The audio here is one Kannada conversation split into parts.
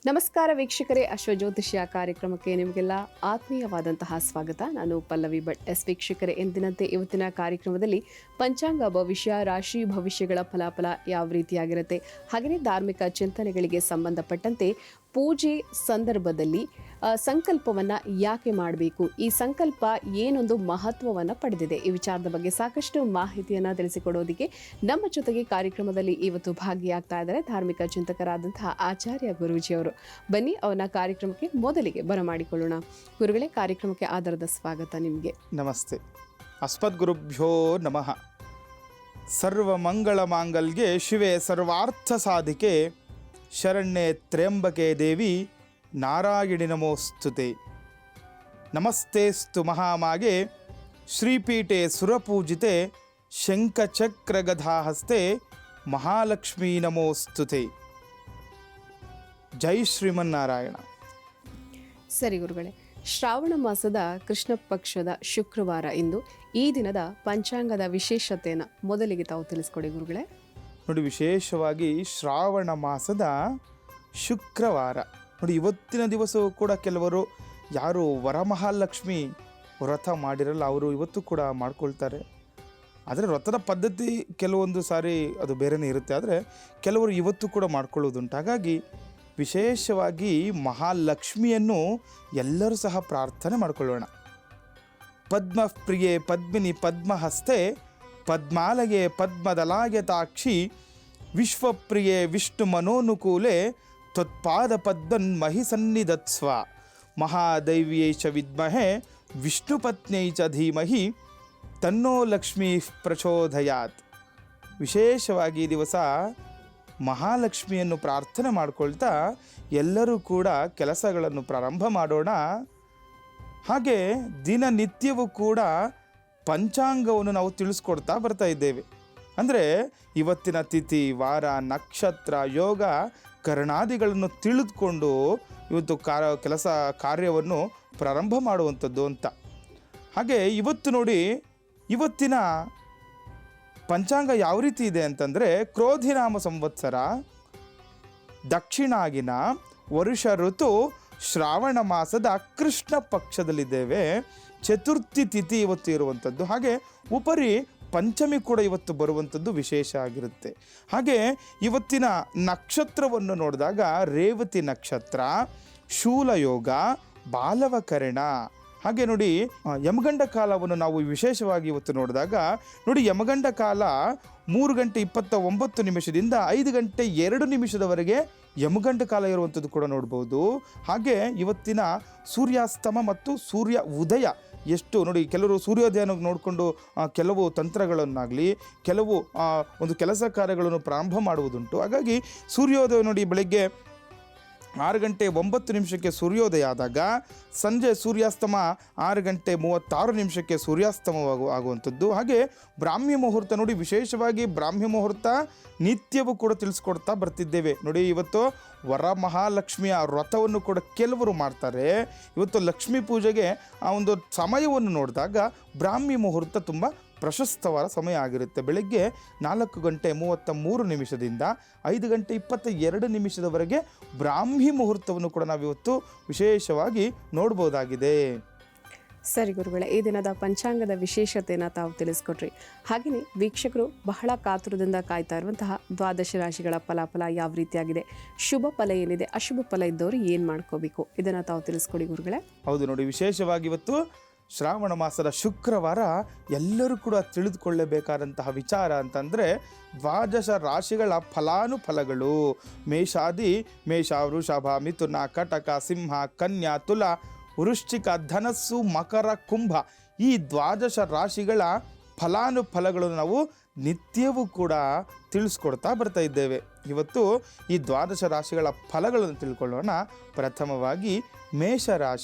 ನಮಸ್ಕಾರ ವೀಕ್ಷಕರೇ, ಅಶ್ವಜ್ಯೋತಿಷ್ಯ ಕಾರ್ಯಕ್ರಮಕ್ಕೆ ನಿಮಗೆಲ್ಲ ಆತ್ಮೀಯವಾದಂತಹ ಸ್ವಾಗತ. ನಾನು ಪಲ್ಲವಿ ಭಟ್ ಎಸ್. ವೀಕ್ಷಕರೇ, ಎಂದಿನಂತೆ ಇವತ್ತಿನ ಕಾರ್ಯಕ್ರಮದಲ್ಲಿ ಪಂಚಾಂಗ ಭವಿಷ್ಯ, ರಾಶಿ ಭವಿಷ್ಯಗಳ ಫಲಾಫಲ ಯಾವ ರೀತಿಯಾಗಿರುತ್ತೆ, ಹಾಗೆಯೇ ಧಾರ್ಮಿಕ ಚಿಂತನೆಗಳಿಗೆ ಸಂಬಂಧಪಟ್ಟಂತೆ ಪೂಜೆ ಸಂದರ್ಭದಲ್ಲಿ ಸಂಕಲ್ಪವನ್ನು ಯಾಕೆ ಮಾಡಬೇಕು, ಈ ಸಂಕಲ್ಪ ಏನೊಂದು ಮಹತ್ವವನ್ನು ಪಡೆದಿದೆ, ಈ ವಿಚಾರದ ಬಗ್ಗೆ ಸಾಕಷ್ಟು ಮಾಹಿತಿಯನ್ನು ತಿಳಿಸಿಕೊಡೋದಕ್ಕೆ ನಮ್ಮ ಜೊತೆಗೆ ಕಾರ್ಯಕ್ರಮದಲ್ಲಿ ಇವತ್ತು ಭಾಗಿಯಾಗ್ತಾ ಇದ್ದಾರೆ ಧಾರ್ಮಿಕ ಚಿಂತಕರಾದಂತಹ ಆಚಾರ್ಯ ಗುರೂಜಿಯವರು. ಬನ್ನಿ ಅವನ ಕಾರ್ಯಕ್ರಮಕ್ಕೆ ಮೊದಲಿಗೆ ಬರಮಾಡಿಕೊಳ್ಳೋಣ. ಗುರುಗಳೇ, ಕಾರ್ಯಕ್ರಮಕ್ಕೆ ಆಧಾರದ ಸ್ವಾಗತ ನಿಮಗೆ. ನಮಸ್ತೆ. ಅಸ್ಮದ್ಗುರುಭ್ಯೋ ನಮಃ. ಸರ್ವಮಂಗಳ ಮಾಂಗಲ್ಯೆ ಶಿವೆ ಸರ್ವಾರ್ಥ ಸಾಧಿಕೆ ಶರಣ್ಯೆ ತ್ರ್ಯಂಬಕೆ ದೇವಿ ನಾರಾಯಣಿ ನಮೋಸ್ತುತೆ. ನಮಸ್ತೆಸ್ತು ಮಹಾಮಾಗೆ ಶ್ರೀಪೀಠೆ ಸುರಪೂಜಿತೆ ಶಂಖಚಕ್ರಗಧಾಹಸ್ತೆ ಮಹಾಲಕ್ಷ್ಮೀ ನಮೋಸ್ತುತೆ. ಜೈ ಶ್ರೀಮನ್ನಾರಾಯಣ. ಸರಿ ಗುರುಗಳೇ, ಶ್ರಾವಣ ಮಾಸದ ಕೃಷ್ಣ ಪಕ್ಷದ ಶುಕ್ರವಾರ ಇಂದು. ಈ ದಿನದ ಪಂಚಾಂಗದ ವಿಶೇಷತೆಯನ್ನು ಮೊದಲಿಗೆ ತಾವು ತಿಳಿಸ್ಕೊಡಿ ಗುರುಗಳೇ. ನೋಡಿ, ವಿಶೇಷವಾಗಿ ಶ್ರಾವಣ ಮಾಸದ ಶುಕ್ರವಾರ ನೋಡಿ, ಇವತ್ತಿನ ದಿವಸವೂ ಕೂಡ ಕೆಲವರು ಯಾರು ವರಮಹಾಲಕ್ಷ್ಮಿ ವ್ರತ ಮಾಡಿರಲ್ಲ ಅವರು ಇವತ್ತು ಕೂಡ ಮಾಡ್ಕೊಳ್ತಾರೆ. ಆದರೆ ವ್ರತದ ಪದ್ಧತಿ ಕೆಲವೊಂದು ಸಾರಿ ಅದು ಬೇರೆಯೇ ಇರುತ್ತೆ, ಆದರೆ ಕೆಲವರು ಇವತ್ತು ಕೂಡ ಮಾಡ್ಕೊಳ್ಳೋದುಂಟು. ಹಾಗಾಗಿ ವಿಶೇಷವಾಗಿ ಮಹಾಲಕ್ಷ್ಮಿಯನ್ನು ಎಲ್ಲರೂ ಸಹ ಪ್ರಾರ್ಥನೆ ಮಾಡಿಕೊಳ್ಳೋಣ. ಪದ್ಮಪ್ರಿಯೆ ಪದ್ಮಿನಿ ಪದ್ಮಹಸ್ತೆ ಪದ್ಮಾಲಗೆ ಪದ್ಮದಲಾಗೆ ತಾಕ್ಷಿ ವಿಶ್ವಪ್ರಿಯೆ ವಿಷ್ಣು ಮನೋನುಕೂಲೆ ತ್ವತ್ಪಾದ ಪದ್ಮನ್ ಮಹಿ ಸನ್ನಿಧತ್ಸ್ವ ಮಹಾದೈವ್ಯೈ ಚ ವಿದ್ಮಹೆ ವಿಷ್ಣುಪತ್ನ್ಯೈ ಚ ಧೀಮಹಿ ತನ್ನೋ ಲಕ್ಷ್ಮೀ ಪ್ರಚೋದಯಾತ್. ವಿಶೇಷವಾಗಿ ಈ ದಿವಸ ಮಹಾಲಕ್ಷ್ಮಿಯನ್ನು ಪ್ರಾರ್ಥನೆ ಮಾಡಿಕೊಳ್ತಾ ಎಲ್ಲರೂ ಕೂಡ ಕೆಲಸಗಳನ್ನು ಪ್ರಾರಂಭ ಮಾಡೋಣ. ಹಾಗೆ ದಿನನಿತ್ಯವೂ ಕೂಡ ಪಂಚಾಂಗವನ್ನು ನಾವು ತಿಳಿಸ್ಕೊಡ್ತಾ ಬರ್ತಾ ಇದ್ದೇವೆ. ಅಂದರೆ ಇವತ್ತಿನ ತಿಥಿ, ವಾರ, ನಕ್ಷತ್ರ, ಯೋಗ, ಕರ್ಣಾದಿಗಳನ್ನು ತಿಳಿದುಕೊಂಡು ಇವತ್ತು ಕೆಲಸ ಕಾರ್ಯವನ್ನು ಪ್ರಾರಂಭ ಮಾಡುವಂಥದ್ದು ಅಂತ. ಹಾಗೆ ಇವತ್ತು ನೋಡಿ, ಇವತ್ತಿನ ಪಂಚಾಂಗ ಯಾವ ರೀತಿ ಇದೆ ಅಂತಂದರೆ, ಕ್ರೋಧಿನಾಮ ಸಂವತ್ಸರ, ದಕ್ಷಿಣಾಗಿನ ವರುಷ ಋತು, ಶ್ರಾವಣ ಮಾಸದ ಕೃಷ್ಣ ಪಕ್ಷದಲ್ಲಿದ್ದೇವೆ. ಚತುರ್ಥಿ ತಿಥಿ ಇವತ್ತು ಇರುವಂಥದ್ದು. ಹಾಗೆ ಉಪರಿ ಪಂಚಮಿ ಕೂಡ ಇವತ್ತು ಬರುವಂಥದ್ದು ವಿಶೇಷ ಆಗಿರುತ್ತೆ. ಹಾಗೆ ಇವತ್ತಿನ ನಕ್ಷತ್ರವನ್ನು ನೋಡಿದಾಗ ರೇವತಿ ನಕ್ಷತ್ರ, ಶೂಲಯೋಗ, ಬಾಲವಕರಣ. ಹಾಗೆ ನೋಡಿ, ಯಮಗಂಡ ಕಾಲವನ್ನು ನಾವು ವಿಶೇಷವಾಗಿ ಇವತ್ತು ನೋಡಿದಾಗ ನೋಡಿ, ಯಮಗಂಡ ಕಾಲ 3:29 5:02 ಯಮಗಂಡ ಕಾಲ ಇರುವಂಥದ್ದು ಕೂಡ ನೋಡ್ಬೋದು. ಹಾಗೆ ಇವತ್ತಿನ ಸೂರ್ಯಾಸ್ತಮ ಮತ್ತು ಸೂರ್ಯ ಉದಯ ಎಷ್ಟು ನೋಡಿ, ಕೆಲವರು ಸೂರ್ಯೋದಯನ ನೋಡಿಕೊಂಡು ಕೆಲವು ತಂತ್ರಗಳನ್ನಾಗಲಿ ಕೆಲವು ಒಂದು ಕೆಲಸ ಕಾರ್ಯಗಳನ್ನು ಪ್ರಾರಂಭ ಮಾಡುವುದುಂಟು. ಹಾಗಾಗಿ ಸೂರ್ಯೋದಯ ನೋಡಿ, ಬೆಳಗ್ಗೆ 6:09 ಸೂರ್ಯೋದಯ ಆದಾಗ ಸಂಜೆ ಸೂರ್ಯಾಸ್ತಮ 6:36 ಸೂರ್ಯಾಸ್ತಮವಾಗುವಂಥದ್ದು. ಹಾಗೆ ಬ್ರಾಹ್ಮಿ ಮುಹೂರ್ತ ನೋಡಿ, ವಿಶೇಷವಾಗಿ ಬ್ರಾಹ್ಮಿ ಮುಹೂರ್ತ ನಿತ್ಯವೂ ಕೂಡ ತಿಳಿಸ್ಕೊಡ್ತಾ ಬರ್ತಿದ್ದೇವೆ. ನೋಡಿ, ಇವತ್ತು ವರಮಹಾಲಕ್ಷ್ಮಿಯ ವ್ರತವನ್ನು ಕೂಡ ಕೆಲವರು ಮಾಡ್ತಾರೆ. ಇವತ್ತು ಲಕ್ಷ್ಮೀ ಪೂಜೆಗೆ ಆ ಒಂದು ಸಮಯವನ್ನು ನೋಡಿದಾಗ ಬ್ರಾಹ್ಮಿ ಮುಹೂರ್ತ ತುಂಬ ಪ್ರಶಸ್ತವಾದ ಸಮಯ ಆಗಿರುತ್ತೆ. ಬೆಳಗ್ಗೆ 4:33 5:22 ಬ್ರಾಹ್ಮಿ ಮುಹೂರ್ತವನ್ನು ಕೂಡ ನಾವಿವತ್ತು ವಿಶೇಷವಾಗಿ ನೋಡ್ಬೋದಾಗಿದೆ. ಸರಿ ಗುರುಗಳೇ, ಈ ದಿನದ ಪಂಚಾಂಗದ ವಿಶೇಷತೆಯನ್ನು ತಾವು ತಿಳಿಸ್ಕೊಟ್ರಿ. ಹಾಗೆಯೇ ವೀಕ್ಷಕರು ಬಹಳ ಕಾತುರದಿಂದ ಕಾಯ್ತಾ ಇರುವಂತಹ ದ್ವಾದಶ ರಾಶಿಗಳ ಫಲಾಫಲ ಯಾವ ರೀತಿಯಾಗಿದೆ, ಶುಭ ಫಲ ಏನಿದೆ, ಅಶುಭ ಫಲ ಇದ್ದವರು ಏನು ಮಾಡ್ಕೋಬೇಕು, ಇದನ್ನು ತಾವು ತಿಳಿಸ್ಕೊಡಿ ಗುರುಗಳೇ. ಹೌದು ನೋಡಿ, ವಿಶೇಷವಾಗಿ ಇವತ್ತು ಶ್ರಾವಣ ಮಾಸದ ಶುಕ್ರವಾರ ಎಲ್ಲರೂ ಕೂಡ ತಿಳಿದುಕೊಳ್ಳಬೇಕಾದಂತಹ ವಿಚಾರ ಅಂತಂದರೆ ದ್ವಾದಶ ರಾಶಿಗಳ ಫಲಾನುಫಲಗಳು. ಮೇಷ, ವೃಷಭ, ಮಿಥುನ, ಕಟಕ, ಸಿಂಹ, ಕನ್ಯಾ, ತುಲ, ವೃಶ್ಚಿಕ, ಧನಸ್ಸು, ಮಕರ, ಕುಂಭ, ಈ ದ್ವಾದಶ ರಾಶಿಗಳ ಫಲಾನುಫಲಗಳನ್ನು ನಾವು ನಿತ್ಯವೂ ಕೂಡ ತಿಳಿಸ್ಕೊಡ್ತಾ ಬರ್ತಾ ಇದ್ದೇವೆ. ಇವತ್ತು ಈ ದ್ವಾದಶ ರಾಶಿಗಳ ಫಲಗಳನ್ನು ತಿಳ್ಕೊಳ್ಳೋಣ. ಪ್ರಥಮವಾಗಿ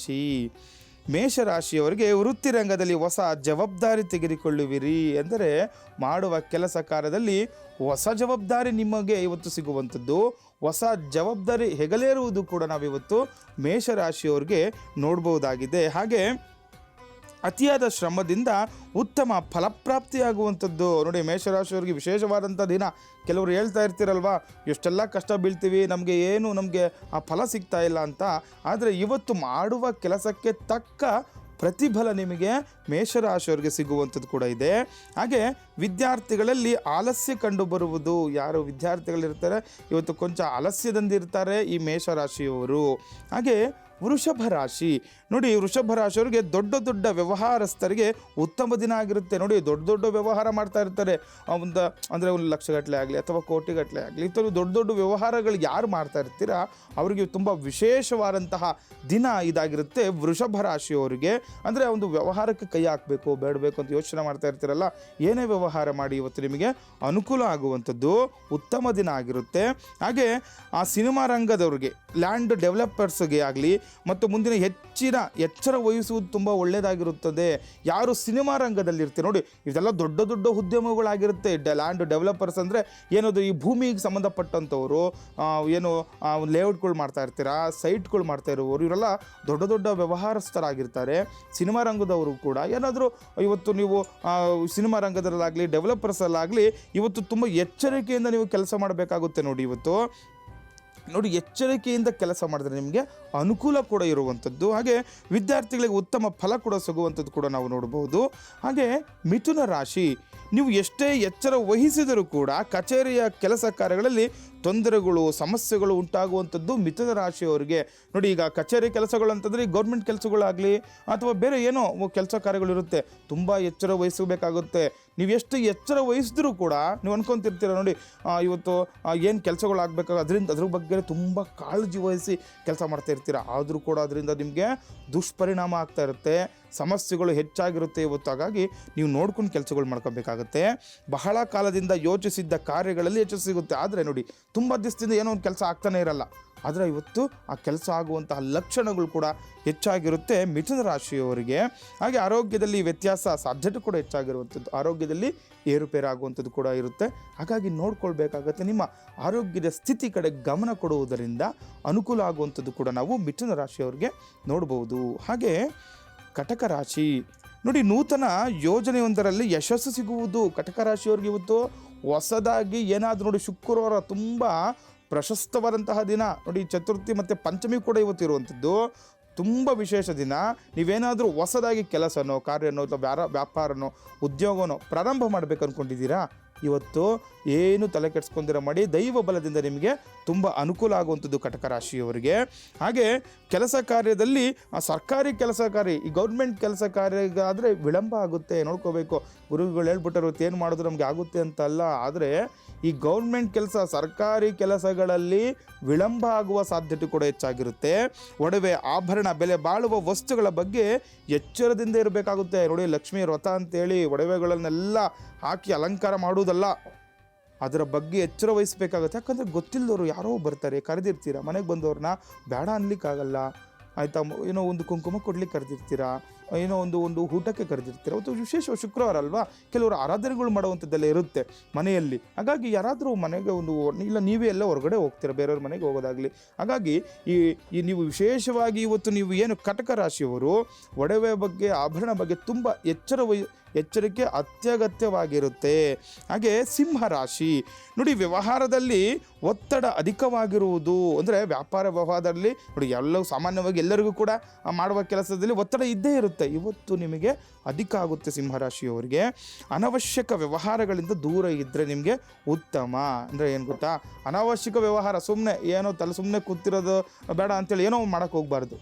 ಮೇಷರಾಶಿಯವರಿಗೆ ವೃತ್ತಿರಂಗದಲ್ಲಿ ಹೊಸ ಜವಾಬ್ದಾರಿ ತೆಗೆದುಕೊಳ್ಳುವಿರಿ. ಎಂದರೆ ಮಾಡುವ ಕೆಲಸ ಕಾರ್ಯದಲ್ಲಿ ಹೊಸ ಜವಾಬ್ದಾರಿ ನಿಮಗೆ ಇವತ್ತು ಸಿಗುವಂಥದ್ದು, ಹೊಸ ಜವಾಬ್ದಾರಿ ಹೆಗಲೇರುವುದು ಕೂಡ ನಾವಿವತ್ತು ಮೇಷರಾಶಿಯವರಿಗೆ ನೋಡ್ಬೋದಾಗಿದೆ. ಹಾಗೆ ಅತಿಯಾದ ಶ್ರಮದಿಂದ ಉತ್ತಮ ಫಲಪ್ರಾಪ್ತಿಯಾಗುವಂಥದ್ದು. ನೋಡಿ, ಮೇಷರಾಶಿಯವರಿಗೆ ವಿಶೇಷವಾದಂಥ ದಿನ. ಕೆಲವರು ಹೇಳ್ತಾ ಇರ್ತೀರಲ್ವಾ, ಎಷ್ಟೆಲ್ಲ ಕಷ್ಟ ಬೀಳ್ತೀವಿ, ನಮಗೆ ಆ ಫಲ ಸಿಗ್ತಾ ಇಲ್ಲ ಅಂತ. ಆದರೆ ಇವತ್ತು ಮಾಡುವ ಕೆಲಸಕ್ಕೆ ತಕ್ಕ ಪ್ರತಿಫಲ ನಿಮಗೆ ಮೇಷರಾಶಿಯವರಿಗೆ ಸಿಗುವಂಥದ್ದು ಕೂಡ ಇದೆ. ಹಾಗೆ ವಿದ್ಯಾರ್ಥಿಗಳಲ್ಲಿ ಆಲಸ್ಯ ಕಂಡು ಬರುವುದು. ಯಾರು ವಿದ್ಯಾರ್ಥಿಗಳಿರ್ತಾರೆ ಇವತ್ತು ಕೊಂಚ ಆಲಸ್ಯದಿಂದಿರ್ತಾರೆ ಈ ಮೇಷರಾಶಿಯವರು. ಹಾಗೆ ವೃಷಭ ರಾಶಿ. ನೋಡಿ, ವೃಷಭ ರಾಶಿಯವರಿಗೆ ದೊಡ್ಡ ದೊಡ್ಡ ವ್ಯವಹಾರಸ್ಥರಿಗೆ ಉತ್ತಮ ದಿನ ಆಗಿರುತ್ತೆ. ನೋಡಿ, ದೊಡ್ಡ ವ್ಯವಹಾರ ಮಾಡ್ತಾ ಇರ್ತಾರೆ. ಅಂದರೆ 1 ಲಕ್ಷಗಟ್ಟಲೆ ಆಗಲಿ ಅಥವಾ ಕೋಟಿಗಟ್ಟಲೆ ಆಗಲಿ, ಇಂಥವು ದೊಡ್ಡ ವ್ಯವಹಾರಗಳು ಯಾರು ಮಾಡ್ತಾ ಇರ್ತೀರಾ ಅವರಿಗೆ ತುಂಬ ವಿಶೇಷವಾದಂತಹ ದಿನ ಇದಾಗಿರುತ್ತೆ ವೃಷಭ ರಾಶಿಯವರಿಗೆ. ಅಂದರೆ ಒಂದು ವ್ಯವಹಾರಕ್ಕೆ ಕೈ ಹಾಕಬೇಕು ಬೇಡಬೇಕು ಅಂತ ಯೋಚನೆ ಮಾಡ್ತಾ ಇರ್ತೀರಲ್ಲ, ಏನೇ ವ್ಯವಹಾರ ಮಾಡಿ ಇವತ್ತು ನಿಮಗೆ ಅನುಕೂಲ ಆಗುವಂಥದ್ದು ಉತ್ತಮ ದಿನ ಆಗಿರುತ್ತೆ. ಹಾಗೆ ಆ ಸಿನಿಮಾ ರಂಗದವ್ರಿಗೆ, ಲ್ಯಾಂಡ್ ಡೆವಲಪರ್ಸ್ಗೆ ಆಗಲಿ ಮತ್ತು ಮುಂದಿನ ಎಚ್ಚರ ವಹಿಸುವುದು ತುಂಬ ಒಳ್ಳೆಯದಾಗಿರುತ್ತದೆ. ಯಾರು ಸಿನಿಮಾ ರಂಗದಲ್ಲಿರ್ತೀವಿ ನೋಡಿ, ಇದೆಲ್ಲ ದೊಡ್ಡ ಉದ್ಯಮಗಳಾಗಿರುತ್ತೆ. ಲ್ಯಾಂಡ್ ಡೆವಲಪರ್ಸ್ ಅಂದರೆ ಏನದು, ಈ ಭೂಮಿಗೆ ಸಂಬಂಧಪಟ್ಟಂಥವರು, ಏನು ಲೇಔಟ್ಗಳು ಮಾಡ್ತಾ ಇರ್ತೀರಾ, ಸೈಟ್ಗಳು ಮಾಡ್ತಾ ಇರೋರು, ಇವರೆಲ್ಲ ದೊಡ್ಡ ವ್ಯವಹಾರಸ್ಥರಾಗಿರ್ತಾರೆ. ಸಿನಿಮಾ ರಂಗದವರು ಕೂಡ ಏನಾದರೂ ಇವತ್ತು ನೀವು ಸಿನಿಮಾ ರಂಗದಲ್ಲಾಗಲಿ ಡೆವಲಪರ್ಸಲ್ಲಾಗಲಿ ಇವತ್ತು ತುಂಬ ಎಚ್ಚರಿಕೆಯಿಂದ ನೀವು ಕೆಲಸ ಮಾಡಬೇಕಾಗುತ್ತೆ. ನೋಡಿ, ಎಚ್ಚರಿಕೆಯಿಂದ ಕೆಲಸ ಮಾಡಿದ್ರೆ ನಿಮಗೆ ಅನುಕೂಲ ಕೂಡ ಇರುವಂಥದ್ದು. ಹಾಗೆ ವಿದ್ಯಾರ್ಥಿಗಳಿಗೆ ಉತ್ತಮ ಫಲ ಕೂಡ ಸಿಗುವಂಥದ್ದು ಕೂಡ ನಾವು ನೋಡಬಹುದು. ಹಾಗೆ ಮಿಥುನ ರಾಶಿ. ನೀವು ಎಷ್ಟೇ ಎಚ್ಚರ ವಹಿಸಿದರೂ ಕೂಡ ಕಚೇರಿಯ ಕೆಲಸ ಕಾರ್ಯಗಳಲ್ಲಿ ತೊಂದರೆಗಳು ಸಮಸ್ಯೆಗಳು ಉಂಟಾಗುವಂಥದ್ದು ಮಿಥುನ ರಾಶಿಯವರಿಗೆ. ನೋಡಿ, ಈಗ ಕಚೇರಿ ಕೆಲಸಗಳು ಅಂತಂದರೆ ಗೌರ್ಮೆಂಟ್ ಕೆಲಸಗಳಾಗಲಿ ಅಥವಾ ಬೇರೆ ಏನೋ ಕೆಲಸ ಕಾರ್ಯಗಳಿರುತ್ತೆ, ತುಂಬ ಎಚ್ಚರ ವಹಿಸಬೇಕಾಗುತ್ತೆ. ನೀವು ಎಷ್ಟು ಎಚ್ಚರ ವಹಿಸಿದ್ರೂ ಕೂಡ ನೀವು ಅನ್ಕೊತಿರ್ತೀರ ನೋಡಿ, ಇವತ್ತು ಏನು ಕೆಲಸಗಳಾಗಬೇಕಾಗ ಅದ್ರ ಬಗ್ಗೆ ತುಂಬ ಕಾಳಜಿ ವಹಿಸಿ ಕೆಲಸ ಮಾಡ್ತಾ ಇರ್ತೀರ, ಆದರೂ ಕೂಡ ಅದರಿಂದ ನಿಮಗೆ ದುಷ್ಪರಿಣಾಮ ಆಗ್ತಾ ಇರುತ್ತೆ, ಸಮಸ್ಯೆಗಳು ಹೆಚ್ಚಾಗಿರುತ್ತೆ ಇವತ್ತು. ಹಾಗಾಗಿ ನೀವು ನೋಡ್ಕೊಂಡು ಕೆಲಸಗಳು ಮಾಡ್ಕೋಬೇಕಾಗತ್ತೆ. ಬಹಳ ಕಾಲದಿಂದ ಯೋಚಿಸಿದ್ದ ಕಾರ್ಯಗಳಲ್ಲಿ ಯಶಸ್ಸು ಸಿಗುತ್ತೆ. ಆದರೆ ನೋಡಿ, ತುಂಬ ದಿವಸದಿಂದ ಏನೋ ಒಂದು ಕೆಲಸ ಆಗ್ತಾನೆ ಇರಲ್ಲ, ಆದರೆ ಇವತ್ತು ಆ ಕೆಲಸ ಆಗುವಂತಹ ಲಕ್ಷಣಗಳು ಕೂಡ ಹೆಚ್ಚಾಗಿರುತ್ತೆ ಮಿಥುನ ರಾಶಿಯವರಿಗೆ. ಹಾಗೆ ಆರೋಗ್ಯದಲ್ಲಿ ವ್ಯತ್ಯಾಸ ಸಾಧ್ಯತೆ ಕೂಡ ಹೆಚ್ಚಾಗಿರುವಂಥದ್ದು, ಆರೋಗ್ಯದಲ್ಲಿ ಏರುಪೇರಾಗುವಂಥದ್ದು ಕೂಡ ಇರುತ್ತೆ. ಹಾಗಾಗಿ ನೋಡ್ಕೊಳ್ಬೇಕಾಗತ್ತೆ. ನಿಮ್ಮ ಆರೋಗ್ಯದ ಸ್ಥಿತಿ ಕಡೆ ಗಮನ ಕೊಡುವುದರಿಂದ ಅನುಕೂಲ ಆಗುವಂಥದ್ದು ಕೂಡ ನಾವು ಮಿಥುನ ರಾಶಿಯವರಿಗೆ ನೋಡ್ಬೋದು. ಹಾಗೆ ಕಟಕ ರಾಶಿ. ನೋಡಿ, ನೂತನ ಯೋಜನೆಯೊಂದರಲ್ಲಿ ಯಶಸ್ಸು ಸಿಗುವುದು ಕಟಕ ರಾಶಿಯವರಿಗೆ ಇವತ್ತು. ಹೊಸದಾಗಿ ಏನಾದರೂ ನೋಡಿ, ಶುಕ್ರವಾರ ತುಂಬ ಪ್ರಶಸ್ತವಾದಂತಹ ದಿನ. ನೋಡಿ, ಚತುರ್ಥಿ ಮತ್ತು ಪಂಚಮಿ ಕೂಡ ಇವತ್ತು ಇರುವಂಥದ್ದು ತುಂಬ ವಿಶೇಷ ದಿನ. ನೀವೇನಾದರೂ ಹೊಸದಾಗಿ ಕೆಲಸನೋ ಕಾರ್ಯನೋ ಅಥವಾ ವ್ಯಾಪಾರನೋ ಉದ್ಯೋಗನೋ ಪ್ರಾರಂಭ ಮಾಡಬೇಕು ಅಂದ್ಕೊಂಡಿದ್ದೀರಾ, ಇವತ್ತು ಏನು ತಲೆ ಕೆಡಿಸ್ಕೊಂಡಿರ ಮಾಡಿ ದೈವ ಬಲದಿಂದ ನಿಮಗೆ ತುಂಬ ಅನುಕೂಲ ಆಗುವಂಥದ್ದು ಕಟಕ ರಾಶಿಯವರಿಗೆ. ಹಾಗೆ ಕೆಲಸ ಕಾರ್ಯದಲ್ಲಿ ಸರ್ಕಾರಿ ಕೆಲಸ ಕಾರ್ಯ, ಈ ಗೌರ್ಮೆಂಟ್ ಕೆಲಸ ಕಾರ್ಯಗಾದರೆ ವಿಳಂಬ ಆಗುತ್ತೆ, ನೋಡ್ಕೋಬೇಕು. ಗುರುಗಳು ಹೇಳ್ಬಿಟ್ಟರು ಏನು ಮಾಡಿದ್ರು ನಮಗೆ ಆಗುತ್ತೆ ಅಂತ ಅಲ್ಲ, ಆದರೆ ಈ ಗೌರ್ಮೆಂಟ್ ಕೆಲಸ ಸರ್ಕಾರಿ ಕೆಲಸಗಳಲ್ಲಿ ವಿಳಂಬ ಆಗುವ ಸಾಧ್ಯತೆ ಕೂಡ ಹೆಚ್ಚಾಗಿರುತ್ತೆ. ಒಡವೆ ಆಭರಣ ಬೆಲೆ ಬಾಳುವ ವಸ್ತುಗಳ ಬಗ್ಗೆ ಎಚ್ಚರದಿಂದ ಇರಬೇಕಾಗುತ್ತೆ. ನೋಡಿ, ಲಕ್ಷ್ಮೀ ವ್ರತ ಅಂತೇಳಿ ಒಡವೆಗಳನ್ನೆಲ್ಲ ಹಾಕಿ ಅಲಂಕಾರ ಮಾಡುವುದಲ್ಲ, ಅದರ ಬಗ್ಗೆ ಎಚ್ಚರ ವಹಿಸಬೇಕಾಗುತ್ತೆ. ಯಾಕಂದರೆ ಗೊತ್ತಿಲ್ಲದವರು ಯಾರೋ ಬರ್ತಾರೆ, ಕರೆದಿರ್ತೀರ, ಮನೆಗೆ ಬಂದವ್ರನ್ನ ಬೇಡ ಅನ್ಲಿಕ್ಕಾಗಲ್ಲ ಆಯಿತಾ. ಏನೋ ಒಂದು ಕುಂಕುಮ ಕೊಡ್ಲಿಕ್ಕೆ ಕರೆದಿರ್ತೀರಾ, ಏನೋ ಒಂದು ಊಟಕ್ಕೆ ಕರೆದಿರ್ತೀರ. ಅವತ್ತು ವಿಶೇಷ ಶುಕ್ರವಾರ ಅಲ್ವಾ, ಕೆಲವರು ಆರಾಧನೆಗಳು ಮಾಡುವಂಥದ್ದೆಲ್ಲ ಇರುತ್ತೆ ಮನೆಯಲ್ಲಿ. ಹಾಗಾಗಿ ಯಾರಾದರೂ ಮನೆಗೆ ಇಲ್ಲ ನೀವೇ ಎಲ್ಲ ಹೊರಗಡೆ ಹೋಗ್ತೀರ, ಬೇರೆಯವ್ರ ಮನೆಗೆ ಹೋಗೋದಾಗಲಿ. ಹಾಗಾಗಿ ಈ ನೀವು ವಿಶೇಷವಾಗಿ ಇವತ್ತು ನೀವು ಏನು ಕಟಕ ರಾಶಿಯವರು ಒಡವೆ ಬಗ್ಗೆ ಆಭರಣ ಬಗ್ಗೆ ತುಂಬ ಎಚ್ಚರಿಕೆ ಅತ್ಯಗತ್ಯವಾಗಿರುತ್ತೆ. ಹಾಗೆ ಸಿಂಹ ರಾಶಿ. ನೋಡಿ, ವ್ಯವಹಾರದಲ್ಲಿ ಒತ್ತಡ ಅಧಿಕವಾಗಿರುವುದು. ಅಂದರೆ ವ್ಯಾಪಾರ ವ್ಯವಹಾರದಲ್ಲಿ ನೋಡಿ, ಸಾಮಾನ್ಯವಾಗಿ ಎಲ್ಲರಿಗೂ ಕೂಡ ಮಾಡುವ ಕೆಲಸದಲ್ಲಿ ಒತ್ತಡ ಇದ್ದೇ ಇರುತ್ತೆ. ಇವತ್ತು ನಿಮಗೆ ಅಧಿಕ ಆಗುತ್ತೆ ಸಿಂಹರಾಶಿಯವರಿಗೆ. ಅನವಶ್ಯಕ ವ್ಯವಹಾರಗಳಿಂದ ದೂರ ಇದ್ದರೆ ನಿಮಗೆ ಉತ್ತಮ. ಅಂದರೆ ಏನು ಗೊತ್ತಾ, ಅನಾವಶ್ಯಕ ವ್ಯವಹಾರ ಸುಮ್ಮನೆ ಕೂತಿರೋದು ಬೇಡ ಅಂತೇಳಿ ಏನೋ ಮಾಡೋಕ್ಕೆ ಹೋಗಬಾರ್ದು.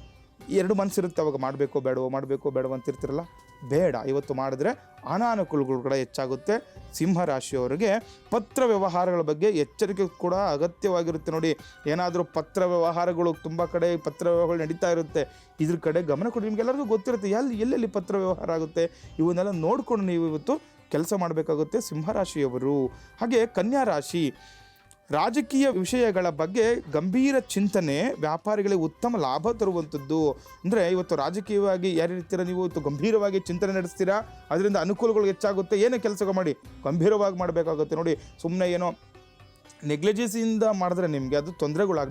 2 ಮನಸ್ಸಿರುತ್ತೆ ಅವಾಗ, ಮಾಡಬೇಕೋ ಬೇಡವೋ ಅಂತಿರ್ತಿರಲ್ಲ, ಬೇಡ. ಇವತ್ತು ಮಾಡಿದ್ರೆ ಅನಾನುಕೂಲಗಳು ಕೂಡ ಹೆಚ್ಚಾಗುತ್ತೆ. ಸಿಂಹರಾಶಿಯವರಿಗೆ ಪತ್ರ ವ್ಯವಹಾರಗಳ ಬಗ್ಗೆ ಎಚ್ಚರಿಕೆ ಕೂಡ ಅಗತ್ಯವಾಗಿರುತ್ತೆ. ನೋಡಿ, ಏನಾದರೂ ಪತ್ರ ವ್ಯವಹಾರಗಳು ತುಂಬ ಕಡೆ ಪತ್ರ ವ್ಯವಹಾರಗಳು ನಡೀತಾ ಇರುತ್ತೆ, ಇದ್ರ ಕಡೆ ಗಮನ ಕೊಡಿ. ನಿಮಗೆಲ್ಲರಿಗೂ ಗೊತ್ತಿರುತ್ತೆ ಎಲ್ಲೆಲ್ಲಿ ಪತ್ರ ವ್ಯವಹಾರ ಆಗುತ್ತೆ, ಇವನ್ನೆಲ್ಲ ನೋಡಿಕೊಂಡು ನೀವು ಇವತ್ತು ಕೆಲಸ ಮಾಡಬೇಕಾಗುತ್ತೆ ಸಿಂಹರಾಶಿಯವರು. ಹಾಗೆ ಕನ್ಯಾ ರಾಶಿ. ರಾಜಕೀಯ ವಿಷಯಗಳ ಬಗ್ಗೆ ಗಂಭೀರ ಚಿಂತನೆ ವ್ಯಾಪಾರಿಗಳಿಗೆ ಉತ್ತಮ ಲಾಭ ತರುವಂಥದ್ದು. ಅಂದರೆ ಇವತ್ತು ರಾಜಕೀಯವಾಗಿ ಯಾರಿರ್ತೀರ ನೀವು ಇವತ್ತು ಗಂಭೀರವಾಗಿ ಚಿಂತನೆ ನಡೆಸ್ತೀರಾ, ಅದರಿಂದ ಅನುಕೂಲಗಳು ಹೆಚ್ಚಾಗುತ್ತೆ. ಏನೇ ಕೆಲಸ ಮಾಡಿ ಗಂಭೀರವಾಗಿ ಮಾಡಬೇಕಾಗುತ್ತೆ. ನೋಡಿ, ಸುಮ್ಮನೆ ಏನೋ ನೆಗ್ಲಿಜೆನ್ಸಿಯಿಂದ ಮಾಡಿದ್ರೆ ನಿಮಗೆ ಅದು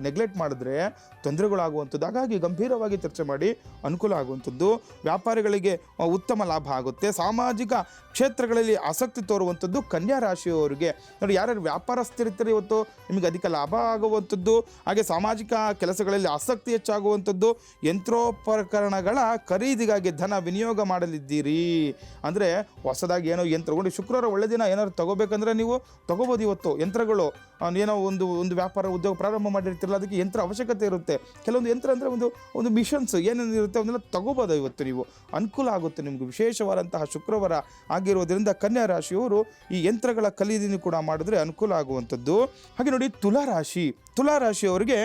ನೆಗ್ಲೆಕ್ಟ್ ಮಾಡಿದ್ರೆ ತೊಂದರೆಗಳಾಗುವಂಥದ್ದು. ಹಾಗಾಗಿ ಗಂಭೀರವಾಗಿ ಚರ್ಚೆ ಮಾಡಿ ಅನುಕೂಲ ಆಗುವಂಥದ್ದು. ವ್ಯಾಪಾರಿಗಳಿಗೆ ಉತ್ತಮ ಲಾಭ ಆಗುತ್ತೆ. ಸಾಮಾಜಿಕ ಕ್ಷೇತ್ರಗಳಲ್ಲಿ ಆಸಕ್ತಿ ತೋರುವಂಥದ್ದು ಕನ್ಯಾ ರಾಶಿಯವರಿಗೆ. ನೋಡಿ, ಯಾರ್ಯಾರು ವ್ಯಾಪಾರಸ್ಥರಿರ್ತಾರೆ ಇವತ್ತು ನಿಮಗೆ ಅಧಿಕ ಲಾಭ ಆಗುವಂಥದ್ದು. ಹಾಗೆ ಸಾಮಾಜಿಕ ಕೆಲಸಗಳಲ್ಲಿ ಆಸಕ್ತಿ ಹೆಚ್ಚಾಗುವಂಥದ್ದು. ಯಂತ್ರೋಪಕರಣಗಳ ಖರೀದಿಗಾಗಿ ಧನ ವಿನಿಯೋಗ ಮಾಡಲಿದ್ದೀರಿ. ಅಂದರೆ ಹೊಸದಾಗಿ ಏನೋ ಯಂತ್ರ, ಶುಕ್ರವಾರ ಒಳ್ಳೆ ದಿನ, ಏನಾದ್ರು ತಗೋಬೇಕಂದ್ರೆ ನೀವು ತಗೋಬೋದು. ಇವತ್ತು ಯಂತ್ರಗಳು ಏನೋ ಒಂದು ವ್ಯಾಪಾರ ಉದ್ಯೋಗ ಪ್ರಾರಂಭ ಮಾಡಿರ್ತಿರಲ್ಲ, ಅದಕ್ಕೆ ಯಂತ್ರ ಅವಶ್ಯಕತೆ ಇರುತ್ತೆ. ಕೆಲವೊಂದು ಯಂತ್ರ ಅಂದರೆ ಒಂದು ಮಿಷನ್ಸ್ ಏನೇನು ಇರುತ್ತೆ ಅವನ್ನೆಲ್ಲ ತಗೋಬೋದು. ಇವತ್ತು ನೀವು ಅನುಕೂಲ ಆಗುತ್ತೆ ನಿಮಗೆ. ವಿಶೇಷವಾದಂತಹ ಶುಕ್ರವಾರ ಆಗಿರೋದ್ರಿಂದ ಕನ್ಯಾ ರಾಶಿಯವರು ಈ ಯಂತ್ರಗಳ ಖರೀದಿನೂ ಕೂಡ ಮಾಡಿದ್ರೆ ಅನುಕೂಲ ಆಗುವಂಥದ್ದು. ಹಾಗೆ ನೋಡಿ, ತುಲಾರಾಶಿಯವರಿಗೆ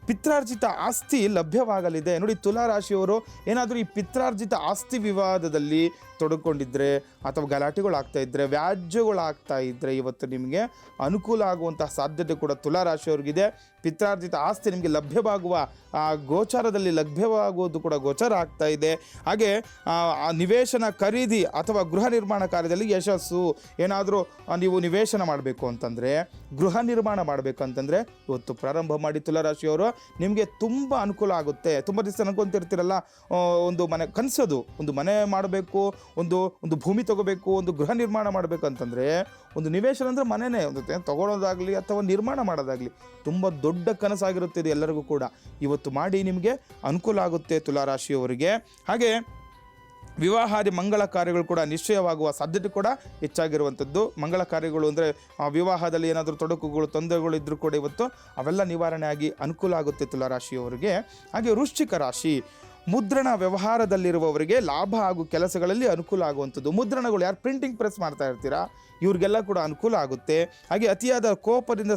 ಪಿತ್ರಾರ್ಜಿತ ಆಸ್ತಿ ಲಭ್ಯವಾಗಲಿದೆ. ನೋಡಿ, ತುಲಾರಾಶಿಯವರು ಏನಾದರೂ ಈ ಪಿತ್ರಾರ್ಜಿತ ಆಸ್ತಿ ವಿವಾದದಲ್ಲಿ ತೊಡಕೊಂಡಿದ್ರೆ ಅಥವಾ ಗಲಾಟೆಗಳಾಗ್ತಾ ಇದ್ದರೆ, ವ್ಯಾಜ್ಯಗಳಾಗ್ತಾ ಇದ್ದರೆ ಇವತ್ತು ನಿಮಗೆ ಅನುಕೂಲ ಆಗುವಂತಹ ಸಾಧ್ಯತೆ ಕೂಡ ತುಲಾರಾಶಿಯವ್ರಿಗಿದೆ. ಪಿತ್ರಾರ್ಜಿತ ಆಸ್ತಿ ನಿಮಗೆ ಲಭ್ಯವಾಗುವ ಗೋಚಾರದಲ್ಲಿ ಲಭ್ಯವಾಗುವುದು ಕೂಡ ಗೋಚಾರ ಆಗ್ತಾ ಇದೆ. ಹಾಗೆ ನಿವೇಶನ ಖರೀದಿ ಅಥವಾ ಗೃಹ ನಿರ್ಮಾಣ ಕಾರ್ಯದಲ್ಲಿ ಯಶಸ್ಸು. ಏನಾದರೂ ನೀವು ನಿವೇಶನ ಮಾಡಬೇಕು ಅಂತಂದರೆ, ಗೃಹ ನಿರ್ಮಾಣ ಮಾಡಬೇಕು ಅಂತಂದರೆ ಇವತ್ತು ಪ್ರಾರಂಭ ಮಾಡಿ ತುಲಾರಾಶಿಯವರು, ನಿಮಗೆ ತುಂಬ ಅನುಕೂಲ ಆಗುತ್ತೆ. ತುಂಬ ದಿವಸ ಅನ್ಕೊಂತಿರ್ತೀರಲ್ಲ, ಒಂದು ಮನೆ ಕನಸೋದು, ಒಂದು ಮನೆ ಮಾಡಬೇಕು, ಒಂದು ಭೂಮಿ ತಗೋಬೇಕು, ಒಂದು ಗೃಹ ನಿರ್ಮಾಣ ಮಾಡಬೇಕು ಅಂತಂದರೆ, ಒಂದು ನಿವೇಶನ ಅಂದರೆ ಮನೆಯೇ, ಒಂದು ತಗೊಳ್ಳೋದಾಗಲಿ ಅಥವಾ ನಿರ್ಮಾಣ ಮಾಡೋದಾಗಲಿ ತುಂಬ ದೊಡ್ಡ ಕನಸಾಗಿರುತ್ತೆ ಇದು ಎಲ್ಲರಿಗೂ ಕೂಡ. ಇವತ್ತು ಮಾಡಿ ನಿಮಗೆ ಅನುಕೂಲ ಆಗುತ್ತೆ ತುಲಾರಾಶಿಯವರಿಗೆ. ಹಾಗೆ ವಿವಾಹಾದಿ ಮಂಗಳ ಕಾರ್ಯಗಳು ಕೂಡ ನಿಶ್ಚಯವಾಗುವ ಸಾಧ್ಯತೆ ಕೂಡ ಹೆಚ್ಚಾಗಿರುವಂಥದ್ದು. ಮಂಗಳ ಕಾರ್ಯಗಳು ಅಂದರೆ ವಿವಾಹದಲ್ಲಿ ಏನಾದರೂ ತೊಡಕುಗಳು, ತೊಂದರೆಗಳು ಇದ್ದರೂ ಕೂಡ ಇವತ್ತು ಅವೆಲ್ಲ ನಿವಾರಣೆ ಆಗಿ ಅನುಕೂಲ ಆಗುತ್ತೆ ತುಲಾರಾಶಿಯವರಿಗೆ. ಹಾಗೆ ವೃಶ್ಚಿಕ ರಾಶಿ, ಮುದ್ರಣ ವ್ಯವಹಾರದಲ್ಲಿರುವವರಿಗೆ ಲಾಭ ಹಾಗೂ ಕೆಲಸಗಳಲ್ಲಿ ಅನುಕೂಲ ಆಗುವಂಥದ್ದು. ಮುದ್ರಣಗಳು, ಯಾರು ಪ್ರಿಂಟಿಂಗ್ ಪ್ರೆಸ್ ಮಾಡ್ತಾ ಇರ್ತೀರಾ ಇವ್ರಿಗೆಲ್ಲ ಕೂಡ ಅನುಕೂಲ ಆಗುತ್ತೆ. ಹಾಗೆ ಅತಿಯಾದ ಕೋಪದಿಂದ